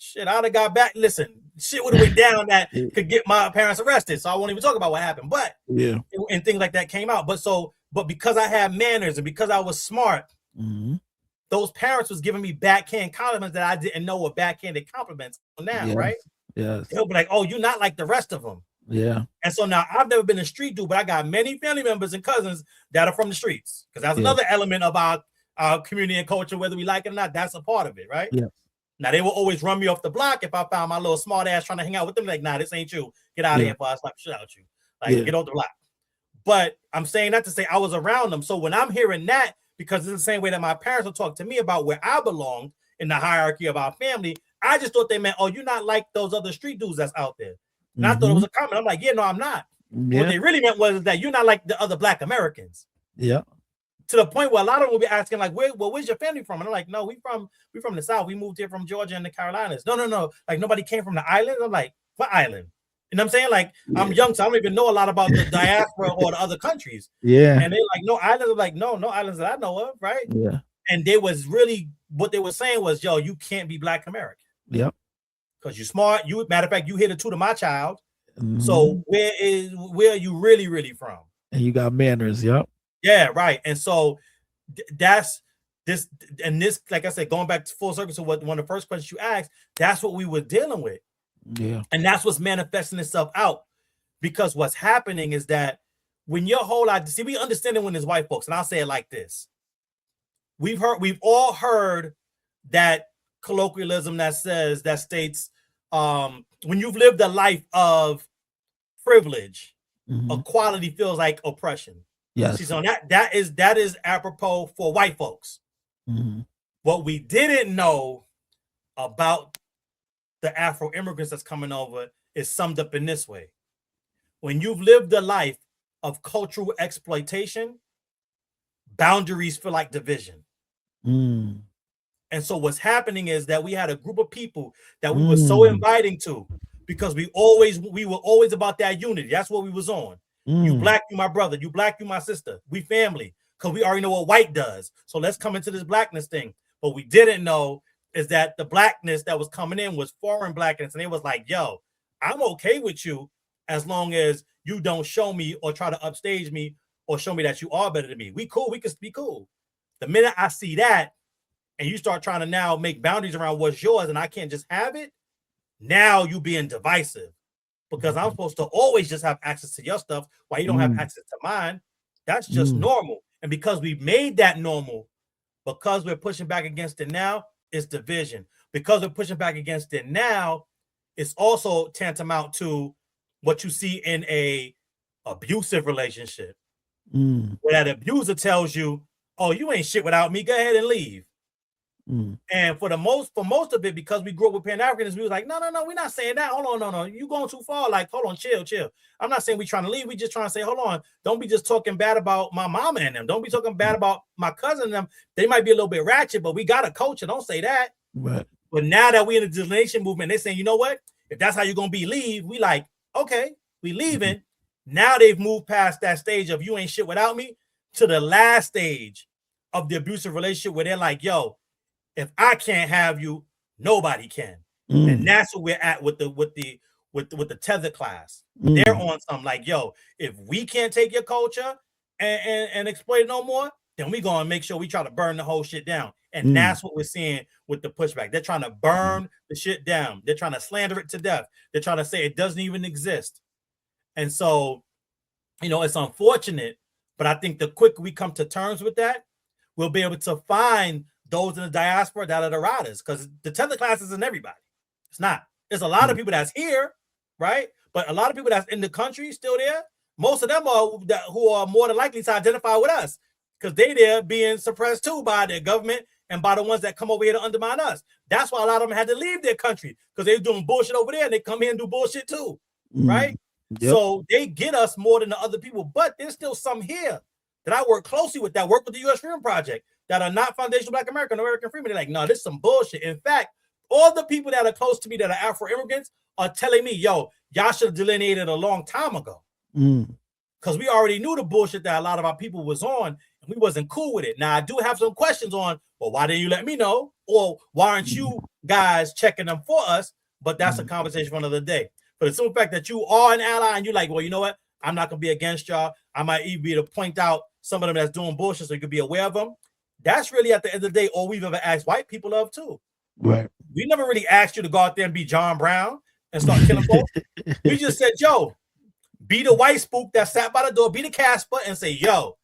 Shit, I'd have got back. Listen, shit would have went down that could get my parents arrested. So I won't even talk about what happened. But and things like that came out. But because I had manners and because I was smart, those parents was giving me backhand compliments that I didn't know were backhanded compliments now, right? Yes. They'll be like, oh, you're not like the rest of them. Yeah. And so now I've never been a street dude, but I got many family members and cousins that are from the streets. Because that's another element of our community and culture, whether we like it or not, that's a part of it, right? Yeah. Now they will always run me off the block if I found my little smart ass trying to hang out with them. Like, nah, this ain't you. Get out of here, before I slap shit out you. Like, get off the block. But I'm saying that to say I was around them. So when I'm hearing that, because it's the same way that my parents will talk to me about where I belonged in the hierarchy of our family, I just thought they meant, oh, you're not like those other street dudes that's out there. And I thought it was a comment. I'm like, yeah, no, I'm not. What they really meant was that you're not like the other Black Americans. Yeah. To the point where a lot of them will be asking, like, where's your family from? And I'm like, no, we from the South. We moved here from Georgia and the Carolinas. No. Like, nobody came from the island. I'm like, what island? You know what I'm saying? Like, I'm young, so I don't even know a lot about the diaspora or the other countries. Yeah. And they're like, no islands. I'm like, no islands that I know of, right? Yeah. And they was really, what they were saying was, yo, you can't be Black American. Yep. Because you're smart. Matter of fact, you hit a two to my child. So where are you really, really from? And you got manners. Yep. Yeah, right. And so that's this, like I said, going back to full circle to one of the first questions you asked, that's what we were dealing with. Yeah. And that's what's manifesting itself out. Because what's happening is that when your whole idea, see, we understand it when there's white folks, and I'll say it like this. We've all heard that colloquialism that states, when you've lived a life of privilege, equality feels like oppression. Yes. See, so that is apropos for white folks. What we didn't know about the Afro immigrants that's coming over is summed up in this way. When you've lived a life of cultural exploitation, boundaries feel like division. And so what's happening is that we had a group of people that we were so inviting to, because we were always about that unity. That's what we was on. You Black, you my brother. You Black, you my sister. We family, because we already know what white does. So let's come into this Blackness thing. What we didn't know is that the Blackness that was coming in was foreign Blackness. And it was like, yo, I'm okay with you as long as you don't show me or try to upstage me or show me that you are better than me. We cool. We can be cool. The minute I see that, and you start trying to now make boundaries around what's yours and I can't just have it, now you being divisive. Because I'm supposed to always just have access to your stuff while you don't have access to mine. That's just normal. And because we made that normal, because we're pushing back against it now, it's division. Because we're pushing back against it now, it's also tantamount to what you see in a abusive relationship, where that abuser tells you, "Oh, you ain't shit without me. Go ahead and leave." And for most of it, because we grew up with Pan-Africans, we was like, no, we're not saying that. Hold on, no, you going too far. Like, hold on, chill. I'm not saying we trying to leave. We just trying to say, hold on, don't be just talking bad about my mama and them. Don't be talking bad about my cousin and them. They might be a little bit ratchet, but we got a culture. Don't say that. Right. But now that we in the delineation movement, they're saying, you know what? If that's how you're gonna be, leave. We like, okay, we leaving. Now they've moved past that stage of you ain't shit without me to the last stage of the abusive relationship where they're like, yo, if I can't have you, nobody can. And that's what we're at with the tether class. They're on something like, yo, if we can't take your culture and exploit it no more, then we gonna make sure we try to burn the whole shit down. And that's what we're seeing with the pushback. They're trying to burn the shit down. They're trying to slander it to death. They're trying to say it doesn't even exist. And so, it's unfortunate, but I think the quicker we come to terms with that, we'll be able to find those in the diaspora that are the riders, because the tether class isn't everybody. It's not. There's a lot of people that's here, right? But a lot of people that's in the country still there. Most of them who are more than likely to identify with us, because they there being suppressed too by their government and by the ones that come over here to undermine us. That's why a lot of them had to leave their country, because they're doing bullshit over there and they come here and do bullshit too, right? Yep. So they get us more than the other people, but there's still some here that I work closely with, that work with the U.S. Freedom Project, that are not foundational Black American freemen. They're like, no, this is some bullshit. In fact, all the people that are close to me that are Afro immigrants are telling me, yo, y'all should have delineated a long time ago. Because we already knew the bullshit that a lot of our people was on, and we wasn't cool with it. Now, I do have some questions on, well, why didn't you let me know? Or why aren't you guys checking them for us? But that's a conversation for another day. But the simple fact that you are an ally and you're like, well, you know what? I'm not going to be against y'all. I might even be able to point out some of them that's doing bullshit so you could be aware of them. That's really, at the end of the day, all we've ever asked white people of too. Right. We never really asked you to go out there and be John Brown and start killing folks. We just said, yo, be the white spook that sat by the door, be the Casper, and say, yo,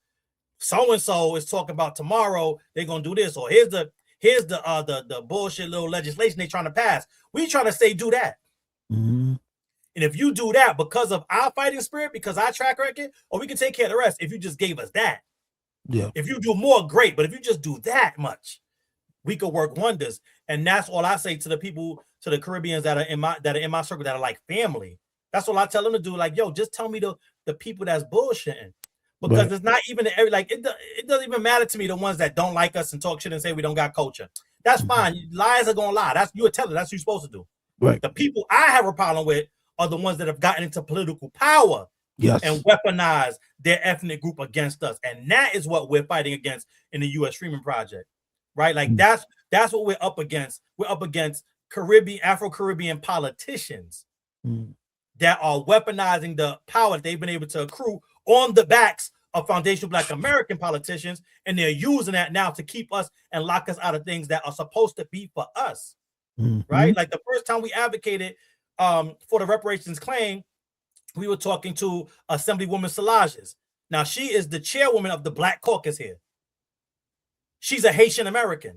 so-and-so is talking about tomorrow they're gonna do this, or here's the bullshit little legislation they're trying to pass. We trying to say do that. And if you do that because of our fighting spirit, because our track record, or we can take care of the rest if you just gave us that. Yeah. If you do more, great. But if you just do that much, we could work wonders. And that's all I say to the people, to the Caribbeans that are in my circle, that are like family. That's all I tell them to do. Like, yo, just tell me the people that's bullshitting. Because it's not even like it doesn't even matter to me the ones that don't like us and talk shit and say we don't got culture. That's fine. Lies are gonna lie. That's you a teller. That's what you're supposed to do. Right. The people I have a problem with are the ones that have gotten into political power and weaponized their ethnic group against us. And that is what we're fighting against in the U.S. Freeman Project. Right? Like that's what we're up against. We're up against Afro-Caribbean politicians that are weaponizing the power that they've been able to accrue on the backs of foundational Black American politicians, and they're using that now to keep us and lock us out of things that are supposed to be for us. Right? Like the first time we advocated for the reparations claim, we were talking to Assemblywoman Salages. Now, she is the chairwoman of the Black Caucus here. She's a Haitian American.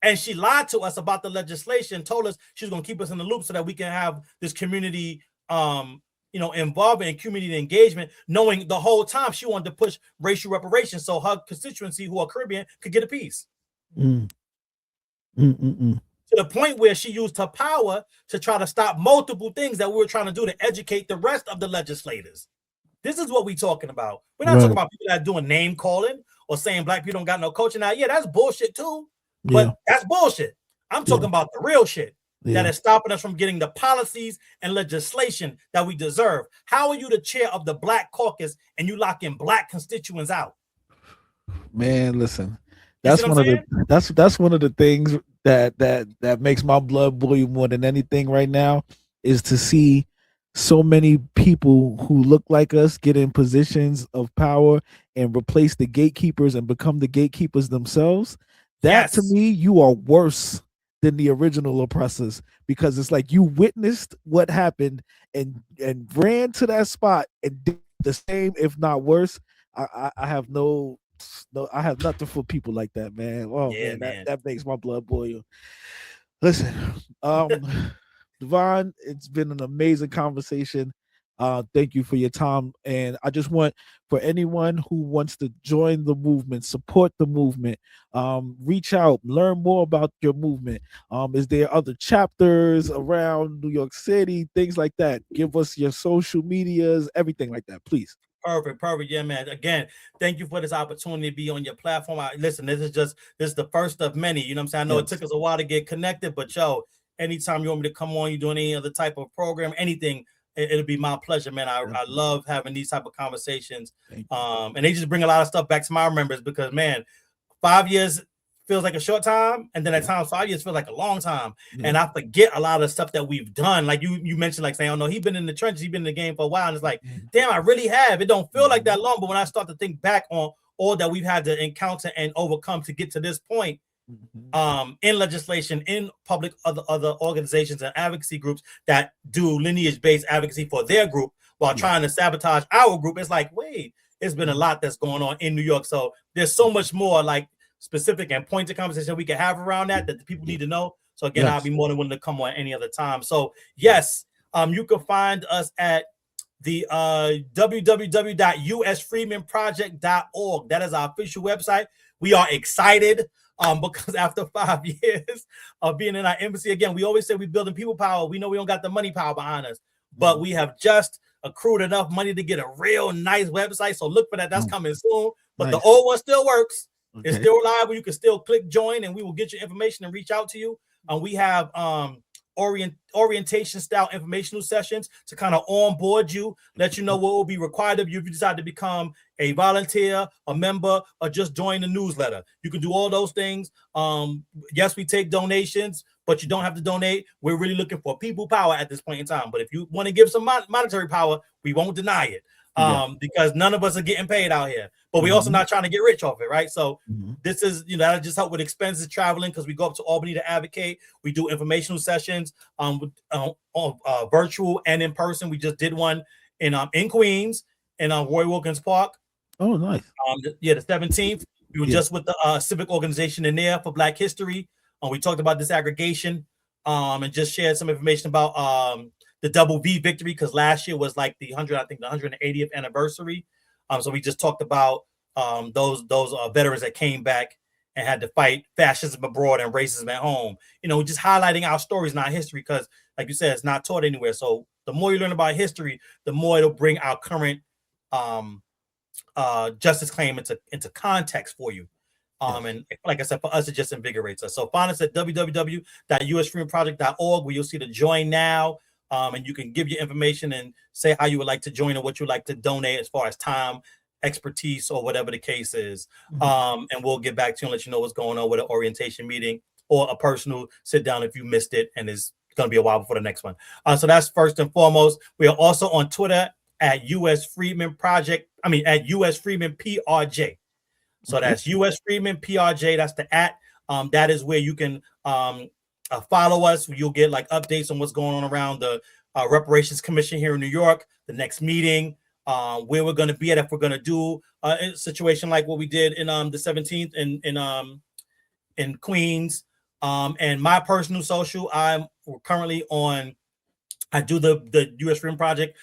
And she lied to us about the legislation, told us she was going to keep us in the loop so that we can have this community involvement and community engagement, knowing the whole time she wanted to push racial reparations so her constituency, who are Caribbean, could get a piece. To the point where she used her power to try to stop multiple things that we were trying to do to educate the rest of the legislators. This is what we're talking about. We're not talking about people that are doing name calling or saying Black people don't got no culture. Now, yeah, that's bullshit too. But that's bullshit. I'm talking about the real shit that is stopping us from getting the policies and legislation that we deserve. How are you the chair of the Black Caucus and you locking Black constituents out? Man, listen. That's one of the things that makes my blood boil more than anything right now, is to see so many people who look like us get in positions of power and replace the gatekeepers and become the gatekeepers themselves. That to me, you are worse than the original oppressors, because it's like you witnessed what happened and ran to that spot and did the same, if not worse. I have I have nothing for people like that, man. Oh man, that makes my blood boil. Listen, Devine, it's been an amazing conversation. Thank you for your time. And I just want for anyone who wants to join the movement, support the movement, reach out, learn more about your movement. Is there other chapters around New York City, things like that? Give us your social medias, everything like that, please. Perfect. Yeah, man. Again, thank you for this opportunity to be on your platform. Listen, this is the first of many. You know what I'm saying? I know it took us a while to get connected, but yo, anytime you want me to come on, you doing any other type of program, anything, it'll be my pleasure, man. I love having these type of conversations. And they just bring a lot of stuff back to my remembrance because, man, 5 years feels like a short time, and then at times 5 years feels like a long time. And I forget a lot of stuff that we've done. Like you mentioned, like saying, "Oh no, he's been in the trenches, he's been in the game for a while," and it's like, damn, I really have. It don't feel like that long, but when I start to think back on all that we've had to encounter and overcome to get to this point, in legislation, in public, other organizations and advocacy groups that do lineage-based advocacy for their group while trying to sabotage our group, it's like, wait, it's been a lot that's going on in New York. So there's so much more like specific and pointed conversation we can have around that the people need to know. So again, I'll be more than willing to come on any other time. So yes, you can find us at the www.usfreemanproject.org. That is our official website. We are excited because after 5 years of being in our embassy, again, we always say we're building people power. We know we don't got the money power behind us, but we have just accrued enough money to get a real nice website. So look for that. That's coming soon. But the old one still works. It's still live. You can still click join, and we will get your information and reach out to you. We have orientation style informational sessions to kind of onboard you, let you know what will be required of you if you decide to become a volunteer, a member, or just join the newsletter. You can do all those things. Yes, we take donations, but you don't have to donate. We're really looking for people power at this point in time. But if you want to give some monetary power, we won't deny it. Because none of us are getting paid out here, but we're also not trying to get rich off it, right? So this is, that'll just help with expenses traveling because we go up to Albany to advocate. We do informational sessions virtual and in person. We just did one in Queens in Roy Wilkins Park. Oh, nice. The 17th. We were just with the civic organization in there for Black History. We talked about disaggregation and just shared some information about the double V victory, because last year was like the 180th anniversary. So we just talked about those veterans that came back and had to fight fascism abroad and racism at home. Just highlighting our stories and our history, because like you said, it's not taught anywhere. So the more you learn about history, the more it'll bring our current justice claim into context for you. And like I said, for us, it just invigorates us. So find us at www.usfreemanproject.org, where you'll see the join now. And you can give your information and say how you would like to join or what you would like to donate as far as time, expertise, or whatever the case is. And we'll get back to you and let you know what's going on with an orientation meeting or a personal sit down if you missed it and it's going to be a while before the next one. So that's first and foremost. We are also on Twitter at US Freeman Project. At US Freeman PRJ. So that's US Freeman PRJ. That's the @ that is where you can follow us. You'll get like updates on what's going on around the Reparations Commission here in New York, the next meeting, where we're going to be at if we're going to do a situation like what we did in the 17th in Queens. And my personal social, I'm currently on. I do the US Freedom Project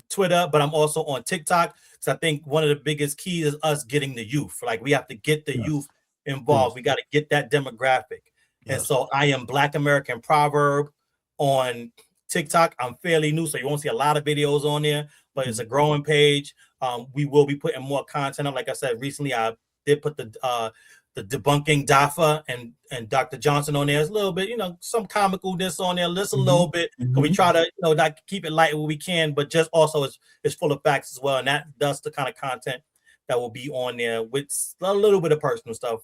Twitter, but I'm also on TikTok, because I think one of the biggest keys is us getting the youth. Like, we have to get the youth involved. We got to get that demographic. And so I am Black American Proverb on TikTok. I'm fairly new, so you won't see a lot of videos on there, but it's a growing page. We will be putting more content up. Like I said, recently I did put the debunking DAFA and Dr. Johnson on there. It's a little bit, some comicalness on there, just a little bit. We try to, not keep it light where we can, but just also it's full of facts as well. And that's the kind of content that will be on there with a little bit of personal stuff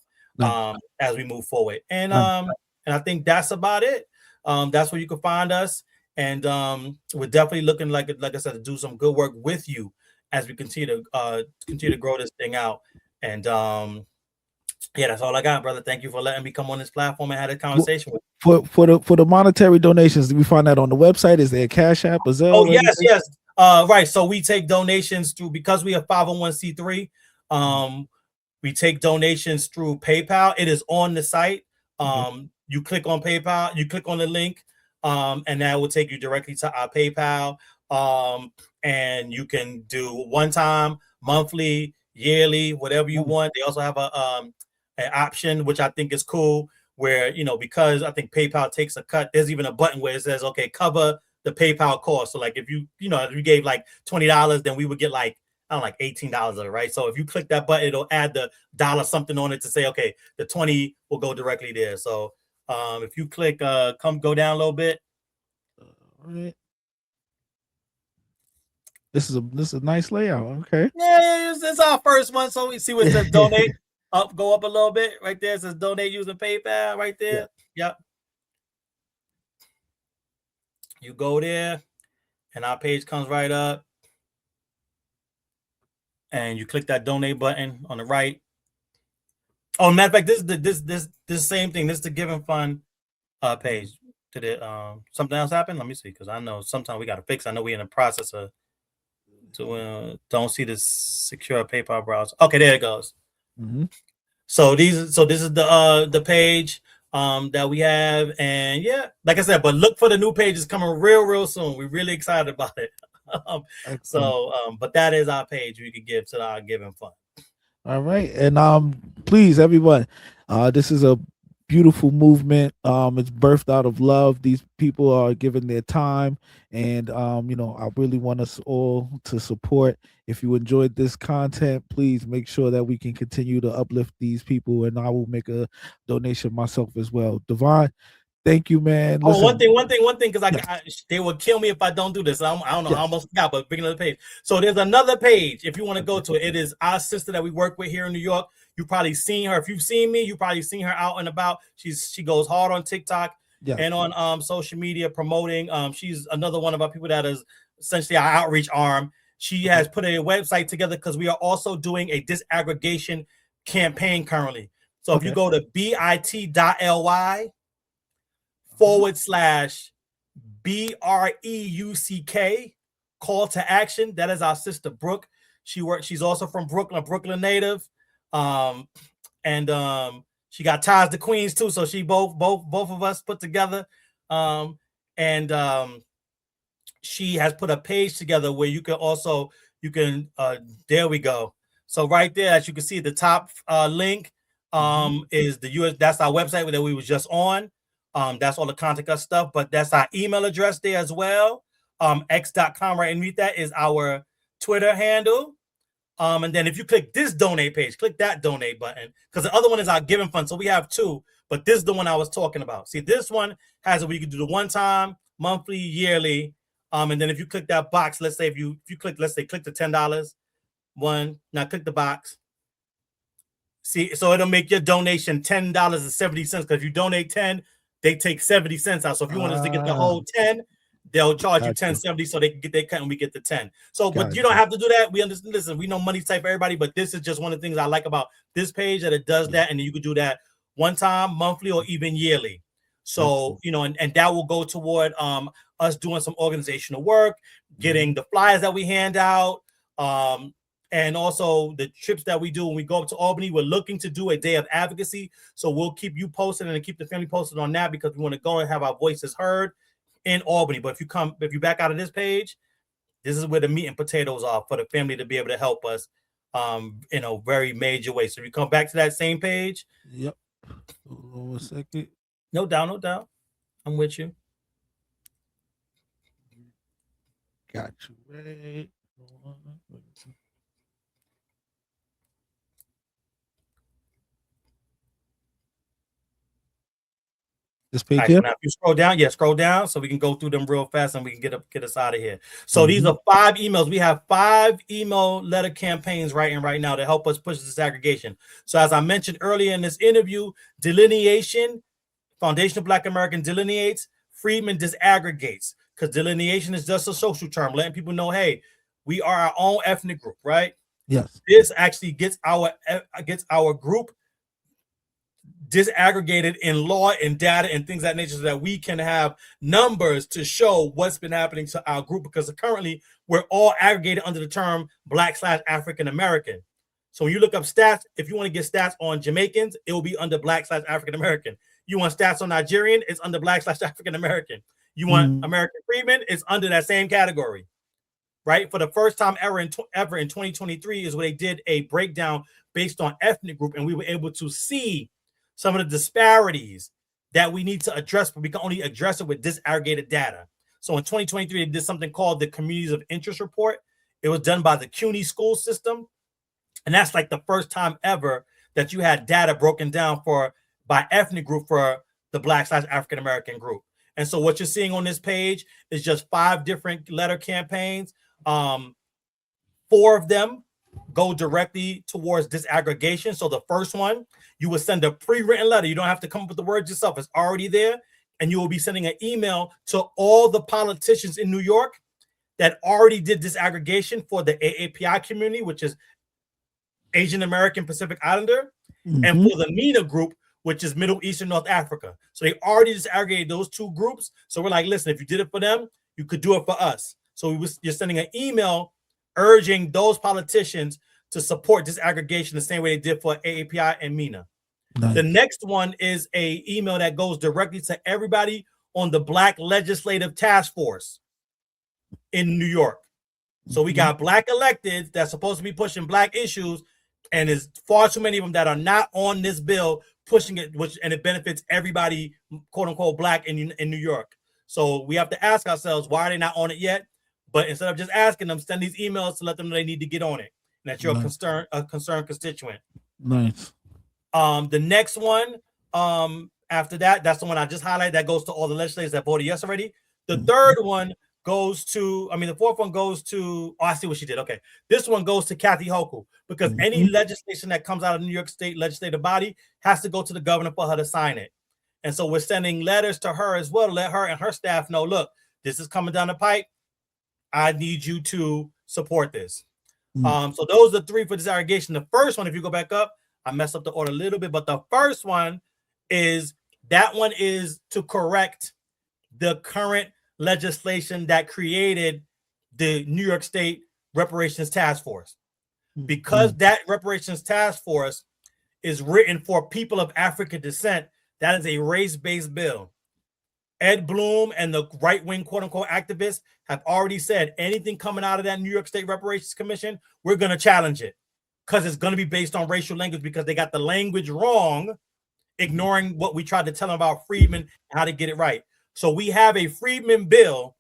as we move forward. And I think that's about it. That's where you can find us. And we're definitely looking, like I said, to do some good work with you as we continue to grow this thing out. And that's all I got, brother. Thank you for letting me come on this platform and have a conversation with you. For the monetary donations, do we find that on the website? Is there a Cash App, a Zelle? Oh, yes. Right. So we take donations through, because we are 501c3. We take donations through PayPal. It is on the site. You click on PayPal, you click on the link, and that will take you directly to our PayPal. And you can do one time, monthly, yearly, whatever you want. They also have an option, which I think is cool, where, because I think PayPal takes a cut, there's even a button where it says, okay, cover the PayPal cost. So like if you gave like $20, then we would get like, I don't know, like $18 of it, right? So if you click that button, it'll add the dollar something on it to say, okay, the 20 will go directly there. So if you click, go down a little bit. All right. This is a nice layout. Okay. Yeah, it's our first one. So we see what it says donate. Go up a little bit. Right there, it says donate using PayPal right there. Yep. You go there, and our page comes right up. And you click that donate button on the right. Oh, matter of fact, this same thing. This is the Giving Fund page. Did it something else happen? Let me see, because I know sometimes we got to fix. I know we're in the process of don't see this secure PayPal browser. Okay, there it goes. Mm-hmm. So this is the page that we have, and yeah, like I said, but look for the new pages coming real soon. We're really excited about it. But that is our page we could give to our Giving Fund. All right, and please, everyone, this is a beautiful movement. It's birthed out of love. These people are giving their time, and I really want us all to support. If you enjoyed this content, please make sure that we can continue to uplift these people, and I will make a donation myself as well. Devine, thank you, man. Listen, one thing, because they will kill me if I don't do this. I don't know, I almost forgot, but bring another page. So there's another page if you want to go to it. It is our sister that we work with here in New York. You probably seen her. If you've seen me, you probably seen her out and about. She goes hard on TikTok and on social media promoting. She's another one of our people that is essentially our outreach arm. She has put a website together because we are also doing a disaggregation campaign currently. So if you go to bit.ly /BREUCK call to action. That is our sister Brooke. She's also from Brooklyn, Brooklyn native. And she got ties to Queens too. So she both of us put together. She has put a page together where you can there we go. So right there, as you can see, the top link is the US. That's our website that we was just on. That's all the contact us stuff, but that's our email address there as well. X.com right underneath that is our Twitter handle. And then if you click this donate page, click that donate button, because the other one is our Giving Fund. So we have two, but this is the one I was talking about. See, this one has where you can do the one time, monthly, yearly. And then if you click that box, let's say if you click, click the $10 one. Now click the box. See, so it'll make your donation $10.70, because if you donate 10, they take 70 cents out. So if you want us to get the whole 10, they'll charge you $10.70 so they can get their cut and we get the 10. So, but you don't have to do that. We understand. Listen, we know money's tight for everybody, but this is just one of the things I like about this page, that it does that, and then you can do that one time, monthly, or even yearly. So, and that will go toward us doing some organizational work, getting the flyers that we hand out, and also the trips that we do when we go up to Albany. We're looking to do a day of advocacy. So we'll keep you posted and keep the family posted on that, because we want to go and have our voices heard in Albany. But if you back out of this page, this is where the meat and potatoes are for the family to be able to help us in a very major way. So if you come back to that same page. Yep. Hold on 1 second. No doubt. I'm with you. Got you. Right. This page right, here. so now if you scroll down so we can go through them real fast and we can get us out of here. So these are 5 emails. We have 5 email letter campaigns right now to help us push this aggregation. So as I mentioned earlier in this interview, delineation, Foundation of Black American delineates, Freedmen disaggregates, because delineation is just a social term, letting people know, hey, we are our own ethnic group, right? Yes. This actually gets our group disaggregated in law and data and things of that nature, so that we can have numbers to show what's been happening to our group, because currently we're all aggregated under the term Black/African American. So when you look up stats, if you want to get stats on Jamaicans, it will be under Black/African American. You want stats on Nigerian, it's under Black/African American. You want American freedmen, it's under that same category, right? For the first time ever in 2023 is where they did a breakdown based on ethnic group, and we were able to see some of the disparities that we need to address, but we can only address it with disaggregated data. So in 2023, they did something called the Communities of Interest Report. It was done by the CUNY school system. And that's like the first time ever that you had data broken down by ethnic group for the Black/African-American group. And so what you're seeing on this page is just 5 different letter campaigns. 4 of them go directly towards disaggregation. So the first one, you will send a pre-written letter. You don't have to come up with the words yourself. It's already there. And you will be sending an email to all the politicians in New York that already did disaggregation for the AAPI community, which is Asian American Pacific Islander, and for the MENA group, which is Middle Eastern North Africa. So they already disaggregated those 2 groups. So we're like, listen, if you did it for them, you could do it for us. So you're sending an email urging those politicians to support disaggregation the same way they did for AAPI and MENA. Nice. The next one is a email that goes directly to everybody on the Black Legislative Task Force in New York. So we got Black electeds that's supposed to be pushing Black issues, and there's far too many of them that are not on this bill pushing it, and it benefits everybody, quote unquote, Black in New York. So we have to ask ourselves, why are they not on it yet? But instead of just asking them, send these emails to let them know they need to get on it, and that you're a concerned constituent. Nice. The next one, after that, that's the one I just highlighted. That goes to all the legislators that voted yes already. The third one goes to, the fourth one goes to, I see what she did. Okay. This one goes to Kathy Hochul, because any legislation that comes out of the New York State legislative body has to go to the governor for her to sign it. And so we're sending letters to her as well to let her and her staff know, look, this is coming down the pipe. I need you to support this. So those are the 3 for disaggregation. The first one, if you go back up, I messed up the order a little bit, but the first one is to correct the current legislation that created the New York State Reparations Task Force. Because that Reparations Task Force is written for people of African descent, that is a race-based bill. Ed Bloom and the right-wing quote-unquote activists have already said anything coming out of that New York State Reparations Commission, we're going to challenge it, because it's going to be based on racial language, because they got the language wrong, ignoring what we tried to tell them about freedmen and how to get it right. So we have a freedmen bill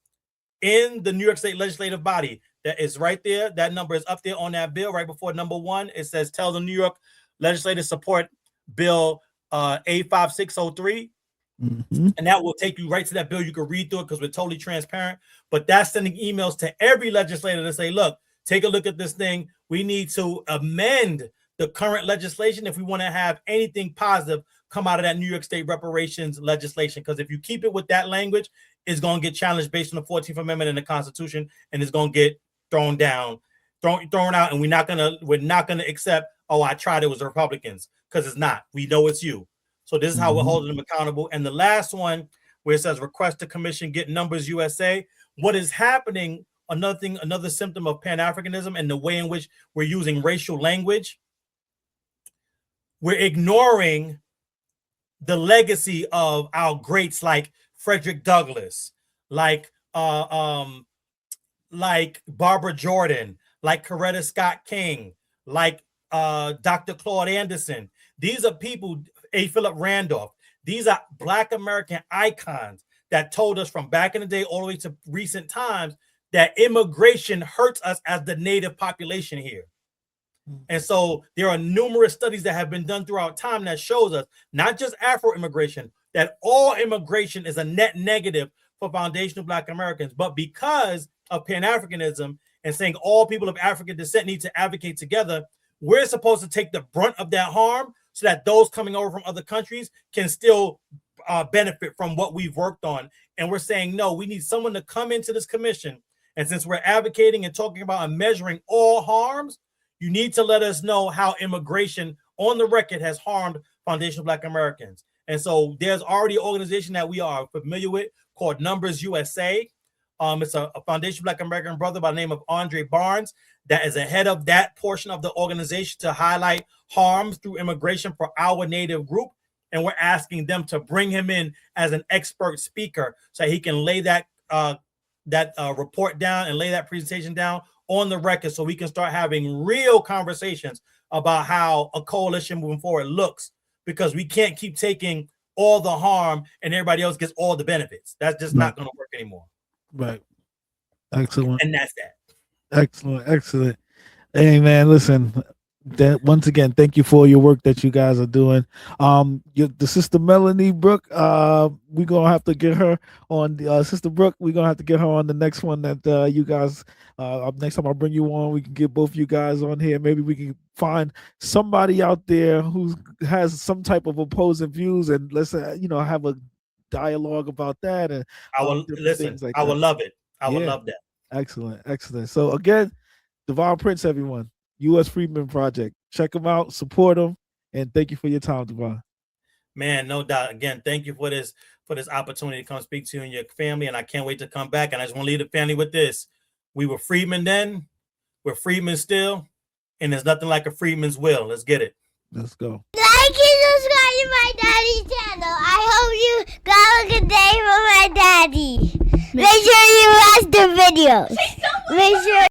in the New York State legislative body that is right there. That number is up there on that bill right before number 1. It says, tell the New York legislators support bill A5603. And that will take you right to that bill. You can read through it because we're totally transparent. But that's sending emails to every legislator to say, look, take a look at this thing. We need to amend the current legislation if we want to have anything positive come out of that New York State reparations legislation. Because if you keep it with that language, it's going to get challenged based on the 14th Amendment in the Constitution, and it's going to get thrown out. And we're not gonna accept, oh, I tried, it was the Republicans, because it's not. We know it's you. So this is how we're holding them accountable. And the last one, where it says request the commission get numbers USA. What is happening, another symptom of Pan-Africanism and the way in which we're using racial language, we're ignoring the legacy of our greats like Frederick Douglass, like Barbara Jordan, like Coretta Scott King, like Dr. Claude Anderson. These are people, A. Philip Randolph. These are Black American icons that told us from back in the day all the way to recent times that immigration hurts us as the native population here. And so there are numerous studies that have been done throughout time that shows us, not just Afro immigration, that all immigration is a net negative for foundational Black Americans. But because of Pan-Africanism and saying all people of African descent need to advocate together, we're supposed to take the brunt of that harm so that those coming over from other countries can still benefit from what we've worked on. And we're saying, no, we need someone to come into this commission. And since we're advocating and talking about and measuring all harms, you need to let us know how immigration on the record has harmed foundational Black Americans. And so there's already an organization that we are familiar with called Numbers USA. It's a foundational Black American brother by the name of Andre Barnes that is ahead of that portion of the organization to highlight harms through immigration for our native group. and we're asking them to bring him in as an expert speaker so he can lay that report down and lay that presentation down on the record, so we can start having real conversations about how a coalition moving forward looks, because we can't keep taking all the harm and everybody else gets all the benefits. That's just not going to work anymore. Right. Excellent. And that's that. Excellent. Hey man, listen. Once again, thank you for your work that you guys are doing. The sister Melanie Brooke, we're gonna have to get her on the sister Brooke. We're gonna have to get her on the next one that you guys. Next time I bring you on, we can get both you guys on here. Maybe we can find somebody out there who has some type of opposing views, and let's have a dialogue about that. And I will listen. Like I would love it. I would love that. Excellent. So again, Devine Prince, everyone. U.S. Freedmen Project. Check them out, support them, and thank you for your time, Devine. Man, no doubt. Again, thank you for this opportunity to come speak to you and your family, and I can't wait to come back. And I just want to leave the family with this: we were freedmen then, we're freedmen still, and there's nothing like a freedman's will. Let's get it. Let's go. Like and subscribe to my daddy's channel. I hope you got a good day from my daddy. Make sure you watch the videos. Make sure.